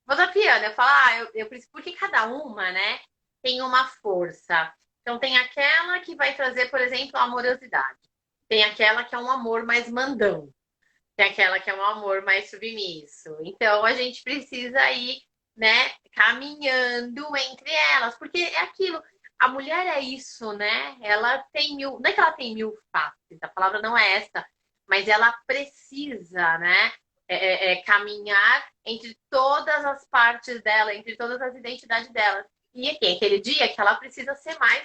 vou zapeando. Eu falo, eu preciso, porque cada uma, né, tem uma força. Então tem aquela que vai trazer, por exemplo, a amorosidade. Tem aquela que é um amor mais mandão. Tem aquela que é um amor mais submisso. Então a gente precisa ir, né, caminhando entre elas, porque é aquilo. A mulher é isso, né? Ela tem mil, não é que ela tem mil faces, a palavra não é essa, mas ela precisa, né, caminhar entre todas as partes dela, entre todas as identidades dela. E tem aquele dia que ela precisa ser mais,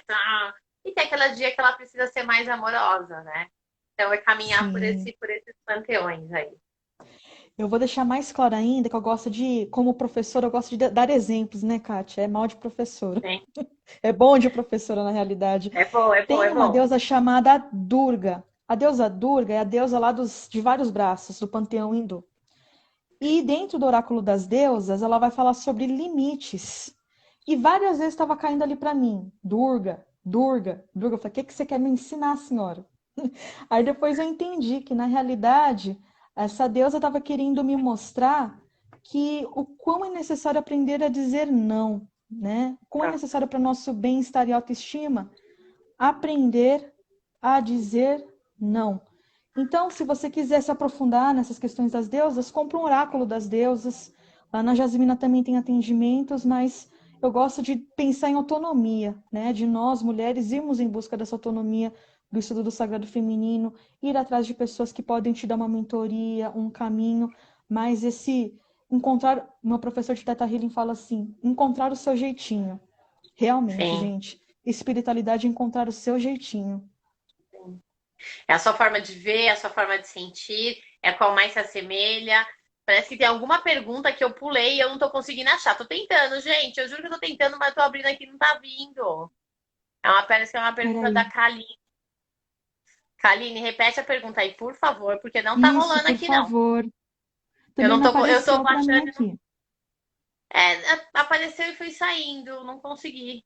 e tem aquele dia que ela precisa ser mais amorosa, né? Então é caminhar Sim. por esses panteões aí. Eu vou deixar mais claro ainda que eu gosto como professora, eu gosto de dar exemplos, né, Kátia? É mal de professora. Sim. É bom de professora, na realidade. É bom, é bom, Tem é uma bom. deusa chamada Durga. A deusa Durga é a deusa lá de vários braços, do panteão hindu. E dentro do oráculo das deusas, ela vai falar sobre limites. E várias vezes estava caindo ali para mim, Durga, Durga, Durga. Eu falei, o que que você quer me ensinar, senhora? Aí depois eu entendi que, na realidade, essa deusa estava querendo me mostrar que o quão é necessário aprender a dizer não, né? O quão é Tá. necessário para o nosso bem-estar e autoestima aprender. a dizer não. Então, se você quiser se aprofundar nessas questões das deusas, compra um oráculo das deusas. Lá na Jasmina também tem atendimentos, mas eu gosto de pensar em autonomia, né? De nós, mulheres, irmos em busca dessa autonomia do estudo do sagrado feminino, ir atrás de pessoas que podem te dar uma mentoria, um caminho, mas esse encontrar, meu professor de Teta Healing fala assim, encontrar o seu jeitinho. Realmente, Sim, gente, espiritualidade é encontrar o seu jeitinho. sim. É a sua forma de ver, é a sua forma de sentir, é a qual mais se assemelha. Parece que tem alguma pergunta que eu pulei e eu não tô conseguindo achar. Tô tentando, gente. Eu juro que eu tô tentando, mas tô abrindo aqui e não tá vindo. Parece que é uma pergunta da Peraí. Kaline. Kaline, repete a pergunta aí, por favor, porque não tá Isso, rolando por aqui, não. favor. Eu Também não não tô, eu tô apareceu para mim baixando. aqui. Apareceu e foi saindo, não consegui.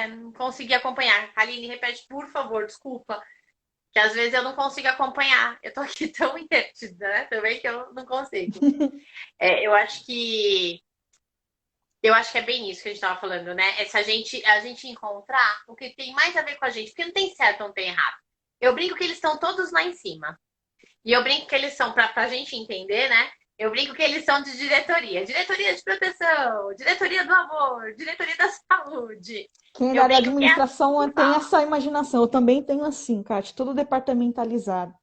Não consegui acompanhar. Kaline, repete, por favor, desculpa. Que às vezes eu não consigo acompanhar. Eu tô aqui tão entretida, né? Também que eu não consigo. Eu acho que é bem isso que a gente tava falando, né? É se a gente encontrar o que tem mais a ver com a gente, porque não tem certo, não tem errado. Eu brinco que eles estão todos lá em cima. E eu brinco que eles são, pra gente entender, né? Eu brinco que eles são de diretoria. Diretoria de proteção, diretoria do amor, diretoria da saúde. Quem é da Eu área de brinco que é assim administração que tem fala. essa imaginação. Eu também tenho assim, Kátia, tudo departamentalizado,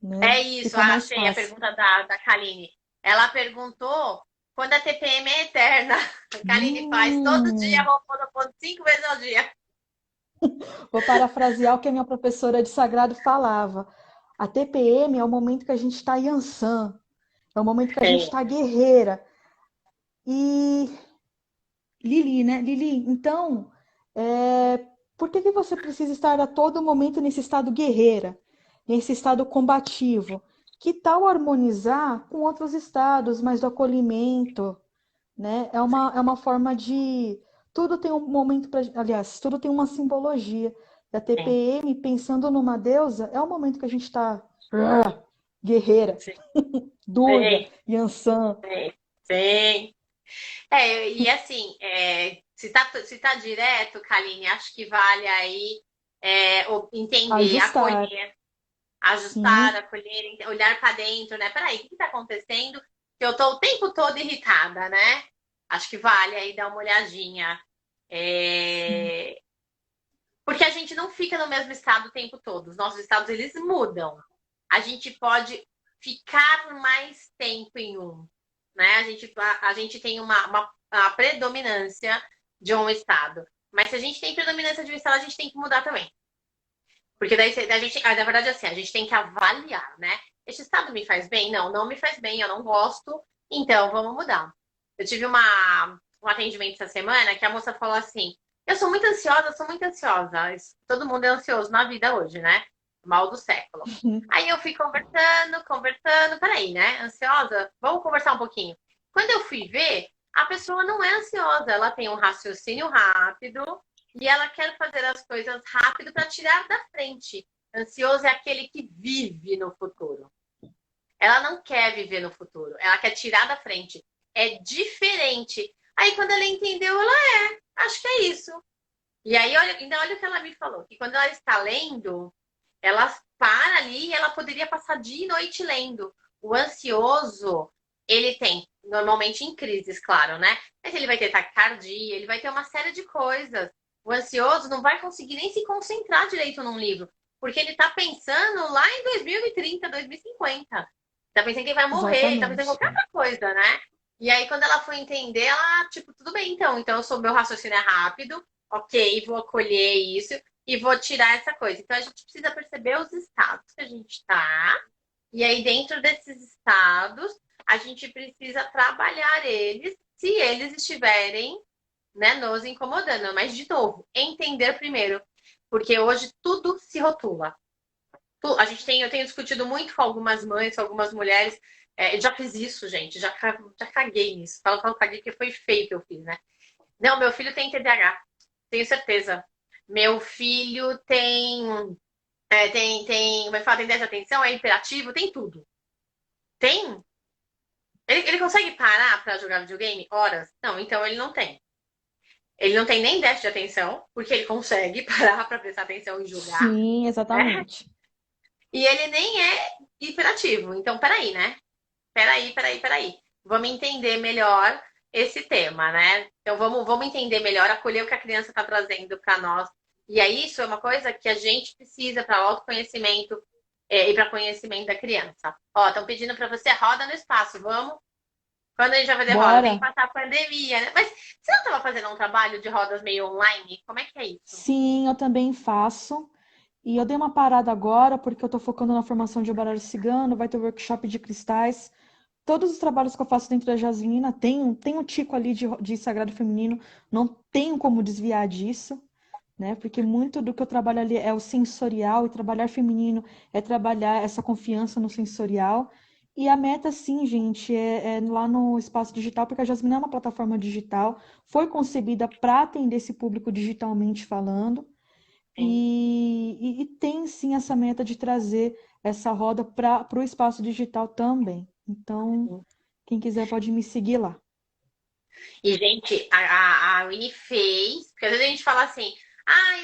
né? É isso, Fica mais achei a fácil. pergunta da Kaline. Ela perguntou quando a TPM é eterna. A Kaline faz todo dia, Hum, Ho'oponopono 5 vezes ao dia. vou parafrasear o que a minha professora de sagrado falava. A TPM é o momento que a gente está Yansan, é o momento que a gente É, está guerreira. E Lili, né? Lili, então, por que que você precisa estar a todo momento nesse estado guerreira, nesse estado combativo? Que tal harmonizar com outros estados, mais do acolhimento, né? É uma forma de. Tudo tem um momento para. Aliás, tudo tem uma simbologia. E a sim, TPM, pensando numa deusa, é o momento que a gente está guerreira, sim, Durga, sim, Yansan. sim. Sim. E assim, se tá direto, Kaline, acho que vale aí entender, Ajustar. acolher, ajustar, Sim, acolher, olhar para dentro, né? Peraí, o que está acontecendo? Que eu tô o tempo todo irritada, né? Acho que vale aí dar uma olhadinha. sim. É, Porque a gente não fica no mesmo estado o tempo todo. Os nossos estados, eles mudam. A gente pode ficar mais tempo em um, né? A gente tem uma predominância de um estado. Mas se a gente tem predominância de um estado, a gente tem que mudar também. Porque daí a gente, na verdade, assim, a gente tem que avaliar, né? Este estado me faz bem? Não, não me faz bem, eu não gosto, então vamos mudar. Eu tive um atendimento essa semana que a moça falou assim: eu sou muito ansiosa, sou muito ansiosa. Todo mundo é ansioso na vida hoje, né? Mal do século. Aí eu fui conversando, conversando, peraí, né? Ansiosa? Vamos conversar um pouquinho. Quando eu fui ver, a pessoa não é ansiosa, ela tem um raciocínio rápido, e ela quer fazer as coisas rápido para tirar da frente. Ansioso é aquele que vive no futuro. Ela não quer viver no futuro, ela quer tirar da frente. É diferente. Aí quando ela entendeu, acho que é isso. E aí ainda olha o que ela me falou, que quando ela está lendo, ela para ali e ela poderia passar dia e noite lendo. O ansioso, ele tem, normalmente em crises, claro, né? Mas ele vai ter taquicardia, ele vai ter uma série de coisas. O ansioso não vai conseguir nem se concentrar direito num livro, porque ele tá pensando lá em 2030, 2050. Tá pensando que ele vai morrer, tá pensando em Exatamente. qualquer outra coisa, né? E aí, quando ela foi entender, ela, tipo, tudo bem, então eu sou meu raciocínio é rápido, ok, vou acolher isso e vou tirar essa coisa. Então a gente precisa perceber os estados que a gente está, e aí dentro desses estados a gente precisa trabalhar eles se eles estiverem, né, nos incomodando. Mas de novo, entender primeiro, porque hoje tudo se rotula. Eu tenho discutido muito com algumas mães, com algumas mulheres. Eu já fiz isso, gente, já caguei nisso. Falo caguei porque foi feio que eu fiz, né? Não, meu filho tem TDAH, tenho certeza. Meu filho como é que fala, tem déficit de atenção, é hiperativo, tem tudo. Tem? Ele consegue parar pra jogar videogame horas? Não, então ele não tem. Ele não tem nem déficit de atenção, porque ele consegue parar para prestar atenção e julgar, Sim, né? exatamente. E ele nem é hiperativo. Então, peraí, né? Peraí. Vamos entender melhor esse tema, né? Então, vamos entender melhor, acolher o que a criança está trazendo para nós. E aí, isso é uma coisa que a gente precisa para o autoconhecimento e para conhecimento da criança. Ó, estão pedindo para você roda no espaço, vamos? Quando a gente vai fazer roda, tem que Bora. passar a pandemia, né? Mas você não estava fazendo um trabalho de rodas meio online? Como é que é isso? Sim, eu também faço. E eu dei uma parada agora porque eu estou focando na formação de baralho cigano, vai ter workshop de cristais. Todos os trabalhos que eu faço dentro da Jasmina tem um tico ali de sagrado feminino, não tenho como desviar disso, né? Porque muito do que eu trabalho ali é o sensorial, e trabalhar feminino é trabalhar essa confiança no sensorial. E a meta, sim, gente, é lá no espaço digital, porque a Jasmine é uma plataforma digital, foi concebida para atender esse público digitalmente falando, Sim. e tem sim essa meta de trazer essa roda para o espaço digital também. Então, quem quiser pode me seguir lá. E, gente, a Winnie fez, porque às vezes a gente fala assim,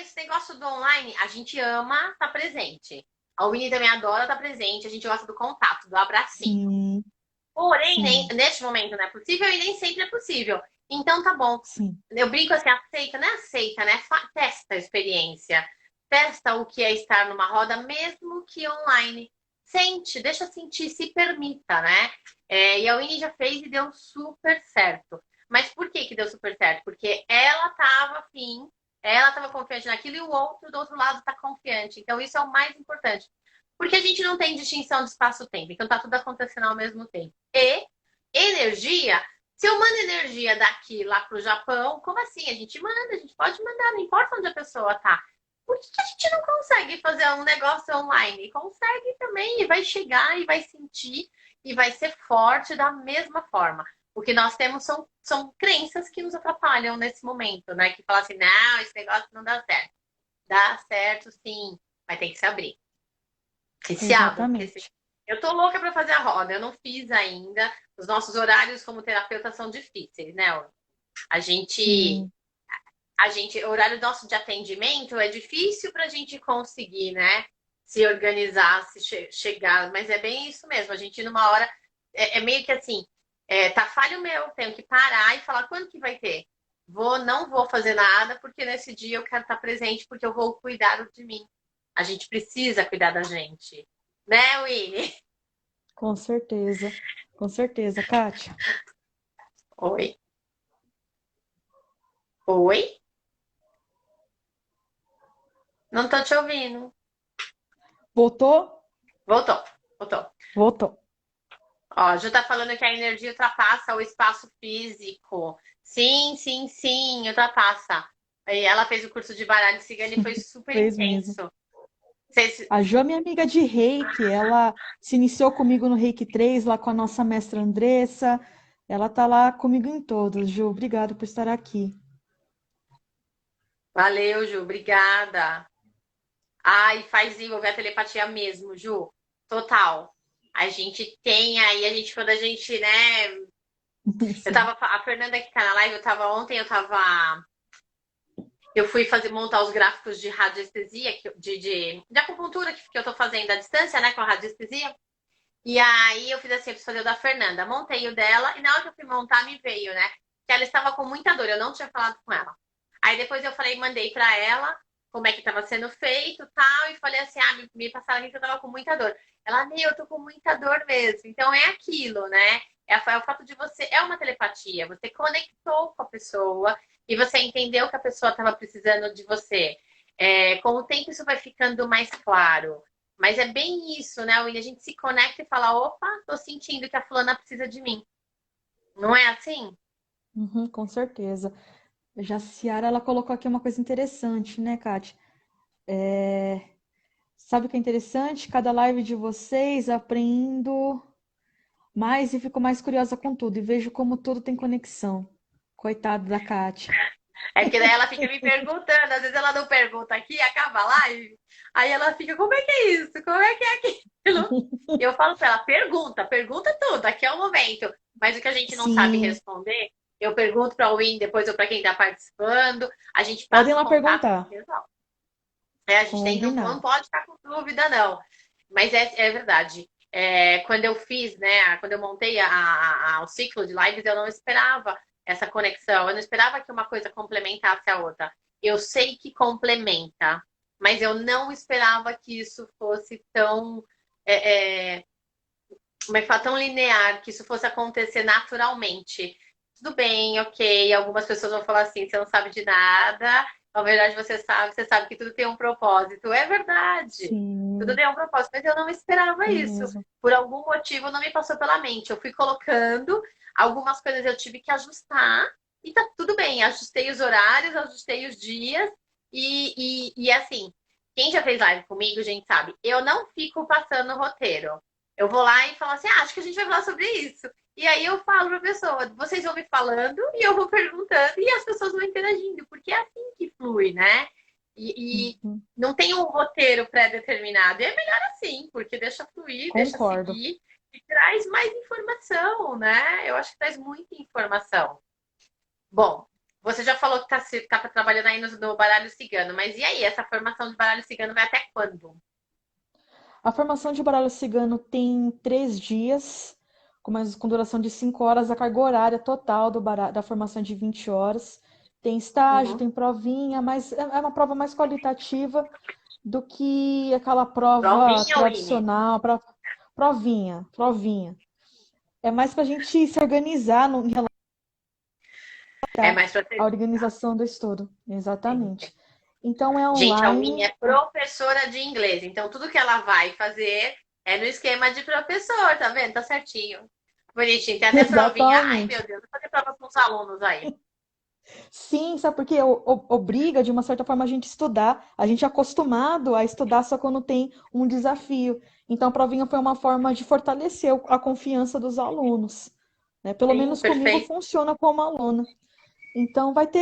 esse negócio do online, a gente ama estar presente. A Winnie também adora estar presente, a gente gosta do contato, do abracinho. Sim, Porém, sim, neste momento não é possível e nem sempre é possível. Então tá bom. sim. Eu brinco assim, aceita, não é aceita, né? Testa a experiência. Testa o que é estar numa roda, mesmo que online. Sente, deixa sentir, se permita, né? E a Winnie já fez e deu super certo. Mas por que que deu super certo? Porque ela estava afim, ela estava confiante naquilo e o outro do outro lado está confiante. Então isso é o mais importante. Porque a gente não tem distinção de espaço-tempo. Então tá tudo acontecendo ao mesmo tempo. E energia, se eu mando energia daqui lá pro Japão, como assim? A gente manda, a gente pode mandar, não importa onde a pessoa tá. Por que a gente não consegue fazer um negócio online? Consegue também, e vai chegar, e vai sentir, e vai ser forte da mesma forma. O que nós temos são crenças que nos atrapalham nesse momento, né? Que falam assim, não, esse negócio não dá certo. Dá certo, sim, mas tem que se abrir. E se abra, porque Exatamente. eu tô louca para fazer a roda, eu não fiz ainda. Os nossos horários como terapeuta são difíceis, né? A gente, Sim. o horário nosso de atendimento é difícil para a gente conseguir, né? Se organizar, chegar, mas é bem isso mesmo. A gente numa hora é meio que assim, tá falho meu, tenho que parar e falar quando que vai ter. Não vou fazer nada porque nesse dia eu quero estar presente porque eu vou cuidar de mim. A gente precisa cuidar da gente, né, Winnie? Com certeza. Com certeza, Kátia. Oi, oi, não tô te ouvindo. Voltou? Voltou, voltou. Voltou. Ó, a Ju tá falando que a energia ultrapassa o espaço físico. Sim, ultrapassa. E ela fez o curso de baralho cigano e foi super Fez mesmo. intenso. Vocês- A Jo é minha amiga de Reiki, ela se iniciou comigo no Reiki 3 lá com a nossa mestra Andressa. Ela tá lá comigo em todos. Ju, obrigado por estar aqui. Valeu, Ju, obrigada. Ai, faz desenvolver a telepatia mesmo, Ju. Total. A gente tem aí, quando a gente, né? Sim. A Fernanda que tá na live, eu fui montar os gráficos de radiestesia, de acupuntura que eu tô fazendo à distância, né, com a radiestesia. E aí eu fiz assim, eu preciso fazer o da Fernanda. Montei o dela, e na hora que eu fui montar, me veio, né? Que ela estava com muita dor, eu não tinha falado com ela. Aí depois eu falei, mandei pra ela como é que estava sendo feito tal, e falei assim, me passaram aqui que eu tava com muita dor. Ela, eu tô com muita dor mesmo. Então é aquilo, né? É o fato de você, é uma telepatia, você conectou com a pessoa e você entendeu que a pessoa estava precisando de você. Com o tempo isso vai ficando mais claro. Mas é bem isso, né, William? A gente se conecta e fala, opa, tô sentindo que a fulana precisa de mim. Não é assim? Uhum, com certeza. Já a Ciara, ela colocou aqui uma coisa interessante, né, Kátia? Sabe o que é interessante? Cada live de vocês aprendo mais e fico mais curiosa com tudo. E vejo como tudo tem conexão. Coitado da Kátia. É porque daí ela fica me perguntando, às vezes ela não pergunta aqui, acaba a live, aí ela fica, como é que é isso? Como é que é aquilo? Eu falo pra ela, pergunta tudo, aqui é o momento. Mas o que a gente não sabe Sim, responder Eu pergunto para o Win depois ou para quem está participando, a gente Podem passa o lá contato. perguntar. A gente tem, não Combinado. pode estar com dúvida, não. Mas é verdade. Quando eu fiz, né, quando eu montei o ciclo de lives, eu não esperava essa conexão, eu não esperava que uma coisa complementasse a outra. Eu sei que complementa, mas eu não esperava que isso fosse tão, é, é, como é que fala, tão linear, que isso fosse acontecer naturalmente. Tudo bem, ok. Algumas pessoas vão falar assim: você não sabe de nada. Na verdade, você sabe que tudo tem um propósito. É verdade. Tudo Sim, tem um propósito, mas eu não esperava tem isso. mesmo. Por algum motivo não me passou pela mente. Eu fui colocando, algumas coisas eu tive que ajustar, e tá tudo bem. Ajustei os horários, ajustei os dias, e assim, quem já fez live comigo, gente, sabe, eu não fico passando o roteiro. Eu vou lá e falo assim: acho que a gente vai falar sobre isso. E aí eu falo para a pessoa, vocês vão me falando e eu vou perguntando e as pessoas vão interagindo, porque é assim que flui, né? E Uhum. não tem um roteiro pré-determinado. E é melhor assim, porque deixa fluir, deixa Concordo. seguir e traz mais informação, né? Eu acho que traz muita informação. Bom, você já falou que tá trabalhando aí no baralho cigano, mas e aí, essa formação de baralho cigano vai até quando? A formação de baralho cigano tem 3 dias, com duração de 5 horas, a carga horária total da formação é de 20 horas. Tem estágio, Uhum. tem provinha, mas é uma prova mais qualitativa do que aquela prova Provinha, Winnie? tradicional, provinha, provinha. É mais para a gente se organizar em relação É mais para à ter. organização do estudo. Sim. Exatamente. Então é Gente, a Winnie online. é professora de inglês, então tudo que ela vai fazer é no esquema de professor, tá vendo? Tá certinho. Bonitinho. Tem até provinha. Ai, meu Exatamente. Deus, vou fazer prova com os alunos aí. Sim, sabe porque obriga, de uma certa forma, a gente estudar. A gente é acostumado a estudar só quando tem um desafio. Então, a provinha foi uma forma de fortalecer a confiança dos alunos, né? Pelo Sim, menos comigo perfeito. funciona como aluna. Então, vai ter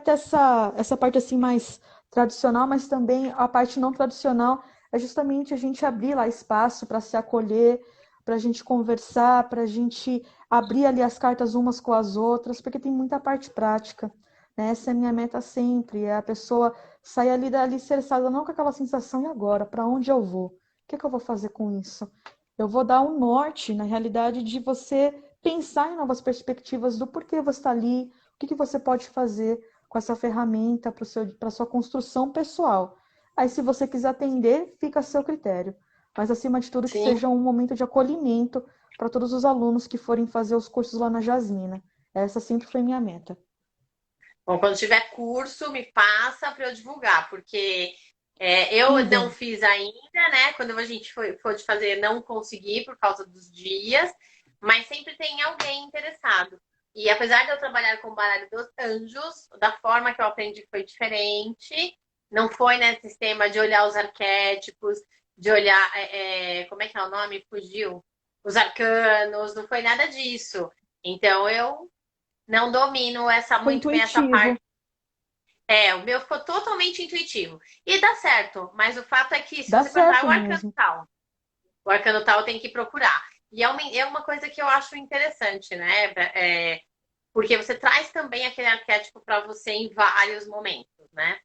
essa parte assim mais tradicional, mas também a parte não tradicional é justamente a gente abrir lá espaço para se acolher, para a gente conversar, para a gente abrir ali as cartas umas com as outras, porque tem muita parte prática, né? Essa é a minha meta sempre, é a pessoa sair ali dali estressada, não com aquela sensação, e agora? Para onde eu vou? O que é que eu vou fazer com isso? Eu vou dar um norte, na realidade, de você pensar em novas perspectivas do porquê você está ali, o que você pode fazer com essa ferramenta para a sua construção pessoal. Aí, se você quiser atender, fica a seu critério. Mas, acima de tudo, que Sim. seja um momento de acolhimento para todos os alunos que forem fazer os cursos lá na Jasmina. Essa sempre foi minha meta. Bom, quando tiver curso, me passa para eu divulgar, porque eu não Idem. fiz ainda, né? Quando a gente foi de fazer, não consegui por causa dos dias, mas sempre tem alguém interessado. E apesar de eu trabalhar com o baralho dos anjos, da forma que eu aprendi foi diferente. Não foi nesse sistema de olhar os arquétipos, de olhar, como é que é o nome? Fugiu. Os arcanos, não foi nada disso. Então eu não domino Foi muito bem essa intuitivo. parte. O meu ficou totalmente intuitivo. E dá certo, mas o fato é que se Dá você perguntar certo o arcano mesmo. tal, o arcano tal tem que procurar. E é uma coisa que eu acho interessante, né? Porque você traz também aquele arquétipo para você em vários momentos, né?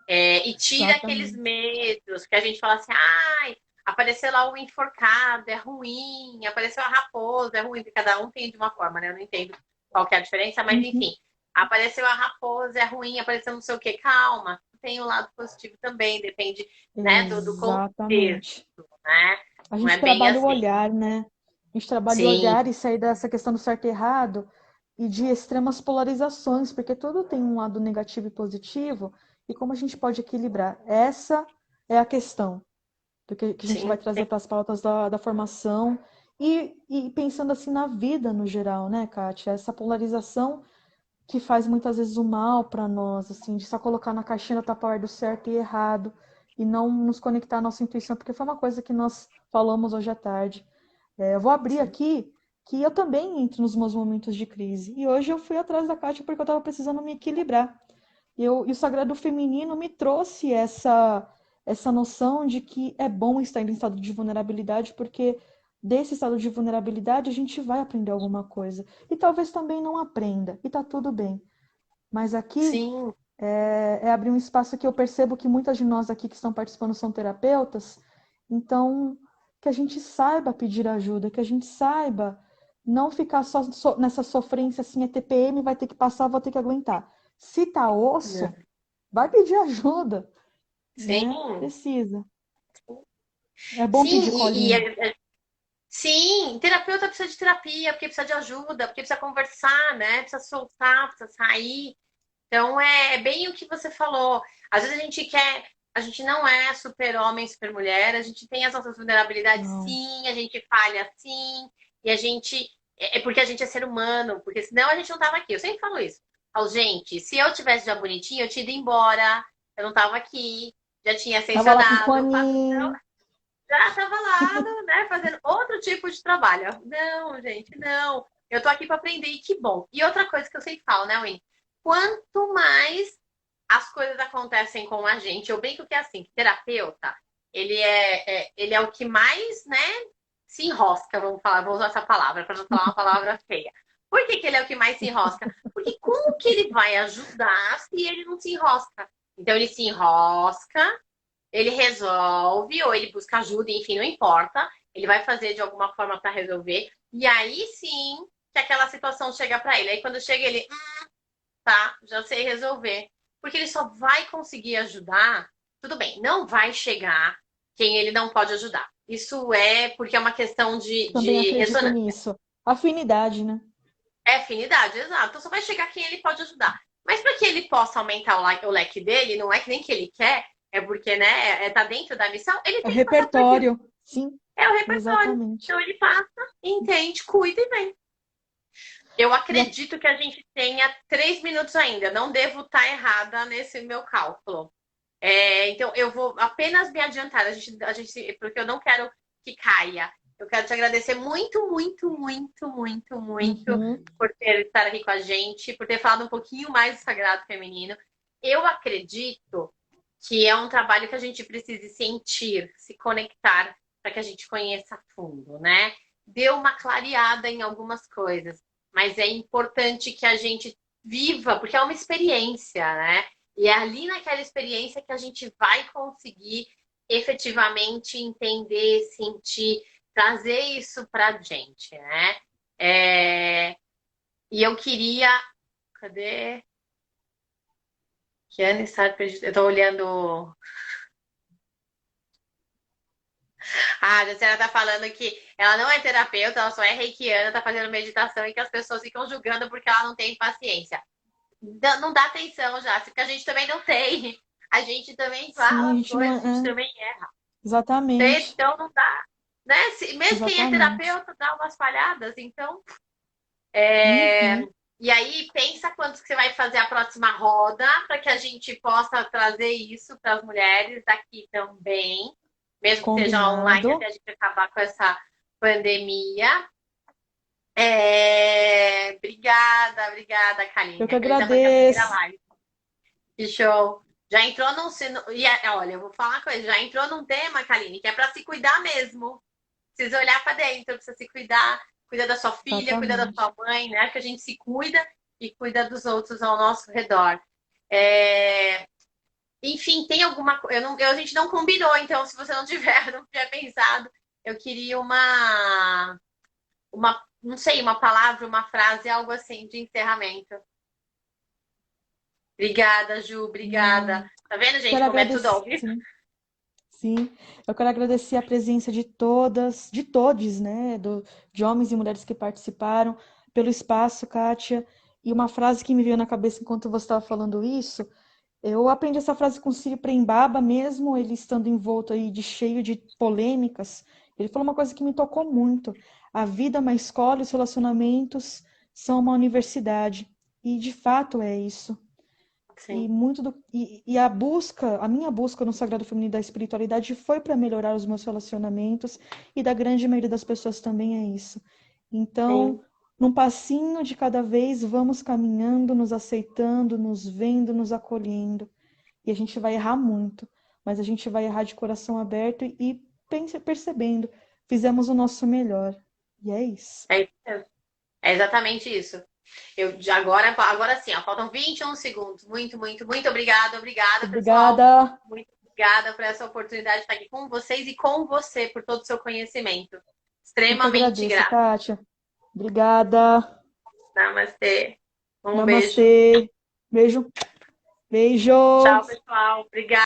E tira aqueles Exatamente. medos que a gente fala assim, ai, apareceu lá o enforcado, é ruim, apareceu a raposa, é ruim, porque cada um tem de uma forma, né? Eu não entendo qual que é a diferença, mas Uhum. enfim, apareceu a raposa, é ruim, apareceu não sei o quê, calma, tem um lado positivo também, depende, né, do contexto, Exatamente. né? A Não é gente bem trabalha o assim. olhar, né? A gente trabalha o Sim, olhar e sair dessa questão do certo e errado e de extremas polarizações, porque tudo tem um lado negativo e positivo, e como a gente pode equilibrar? Essa é a questão que a gente vai sim, trazer sim, para as pautas da formação e pensando assim na vida no geral, né, Kátia? Essa polarização que faz muitas vezes o mal para nós, assim, de só colocar na caixinha da Tupperware do certo e errado e não nos conectar à nossa intuição, porque foi uma coisa que nós falamos hoje à tarde. Eu vou abrir sim. aqui que eu também entro nos meus momentos de crise. E hoje eu fui atrás da Kátia porque eu estava precisando me equilibrar. E o Sagrado Feminino me trouxe essa noção de que é bom estar em estado de vulnerabilidade, porque desse estado de vulnerabilidade, a gente vai aprender alguma coisa. E talvez também não aprenda, e tá tudo bem. Mas aqui Sim, é abrir um espaço que eu percebo que muitas de nós aqui que estão participando são terapeutas, então que a gente saiba pedir ajuda, que a gente saiba não ficar só nessa sofrência assim, é TPM, vai ter que passar, vou ter que aguentar. Se tá osso, é. vai pedir ajuda, né? Sim, Precisa. É bom sim, pedir colinho. sim, terapeuta precisa de terapia, porque precisa de ajuda, porque precisa conversar, né? Precisa soltar, precisa sair. Então é bem o que você falou. Às vezes a gente quer, a gente não é super-homem, super-mulher, a gente tem as nossas vulnerabilidades, Não. sim, a gente falha, sim, e a gente. É porque a gente é ser humano, porque senão a gente não tava aqui. Eu sempre falo isso. Falo, gente, se eu tivesse já bonitinho, eu tinha ido embora, eu não tava aqui, já tinha Tava lá com ascensionado, paninho. já tava lá, né, fazendo outro tipo de trabalho. Não, gente, não. Eu tô aqui para aprender e que bom. E outra coisa que eu sempre falo, né, Winnie? Quanto mais as coisas acontecem com a gente, eu brinco que é assim, que terapeuta, ele é o que mais, né, se enrosca, vamos falar, vou usar essa palavra para não falar uma palavra feia. Por que ele é o que mais se enrosca? Porque como que ele vai ajudar se ele não se enrosca? Então ele se enrosca, ele resolve, ou ele busca ajuda, enfim, não importa. Ele vai fazer de alguma forma para resolver. E aí sim que aquela situação chega para ele. Aí quando chega, ele, tá, já sei resolver. Porque ele só vai conseguir ajudar. Tudo bem, não vai chegar quem ele não pode ajudar. Isso é porque é uma questão Também de acredito ressonância. nisso. Afinidade, né? É afinidade, exato. Então só vai chegar quem ele pode ajudar. Mas para que ele possa aumentar o leque dele, não é que nem que ele quer, é porque, né, tá dentro da missão, ele É o tem que passar por aquilo. repertório. Sim, É o repertório. exatamente. Então ele passa, entende, cuida e vem. Eu E a- acredito que a gente tenha 3 minutos ainda. Não devo estar errada nesse meu cálculo. Então eu vou apenas me adiantar. Porque eu não quero que caia. Eu quero te agradecer muito, muito, muito, muito, muito Uhum. por ter estar aqui com a gente, por ter falado um pouquinho mais do sagrado feminino. Eu acredito que é um trabalho que a gente precisa sentir, se conectar, para que a gente conheça a fundo, né? Deu uma clareada em algumas coisas, mas é importante que a gente viva, porque é uma experiência, né? E é ali naquela experiência que a gente vai conseguir efetivamente entender, sentir, trazer isso para a gente, né? É... E eu queria. Cadê? Kiane está perdida. Eu tô olhando. Ah, a senhora tá falando que ela não é terapeuta, ela só é reikiana, tá fazendo meditação e que as pessoas ficam julgando porque ela não tem paciência. Não dá atenção já, porque a gente também não tem. A gente também Sim, fala a as gente não coisas, a gente é. também erra. Exatamente. Então não dá. Né? Mesmo quem é Exatamente. terapeuta dá umas falhadas, então. Uhum. E aí, pensa quantos que você vai fazer a próxima roda para que a gente possa trazer isso para as mulheres daqui também, mesmo que seja online, até Combinado. a gente acabar com essa pandemia. Obrigada, obrigada, Eu que Kaline. Essa foi a primeira agradeço. live. Que show. Já entrou num. Olha, eu vou falar uma coisa, já entrou num tema, Kaline, que é para se cuidar mesmo. Precisa olhar para dentro, precisa se cuidar, cuida da sua filha, cuida da Exatamente. sua mãe, né? Que a gente se cuida e cuida dos outros ao nosso redor. É... Enfim, tem alguma coisa. A gente não combinou, então, se você não tiver, não tiver pensado, eu queria não sei, uma palavra, uma frase, algo assim de encerramento. Obrigada, Ju, obrigada. Não. Tá vendo, gente, Quero como é tudo agradecer. ao vivo? Sim, sim. Eu quero agradecer a presença de todas, de todos, né? De homens e mulheres que participaram, pelo espaço, Kátia. E uma frase que me veio na cabeça enquanto você estava falando isso. Eu aprendi essa frase com Ciro Prembaba, mesmo ele estando envolto aí de cheio de polêmicas. Ele falou uma coisa que me tocou muito. A vida é uma escola e os relacionamentos são uma universidade. E de fato é isso. E Sim, muito e a busca, a minha busca no Sagrado Feminino da espiritualidade foi para melhorar os meus relacionamentos e da grande maioria das pessoas também é isso. Então, sim, num passinho de cada vez, vamos caminhando, nos aceitando, nos vendo, nos acolhendo. E a gente vai errar muito, mas a gente vai errar de coração aberto e percebendo, fizemos o nosso melhor. E é isso. É isso mesmo. É exatamente isso. Agora sim, ó, faltam 21 segundos. Muito obrigada, pessoal. Obrigada. Muito obrigada por essa oportunidade de estar aqui com vocês e com você por todo o seu conhecimento. Eu que Extremamente agradeço, grata. Kátia. Obrigada. Namastê. Um beijo. Namastê. Beijo. Tchau, Beijo. pessoal. Obrigada.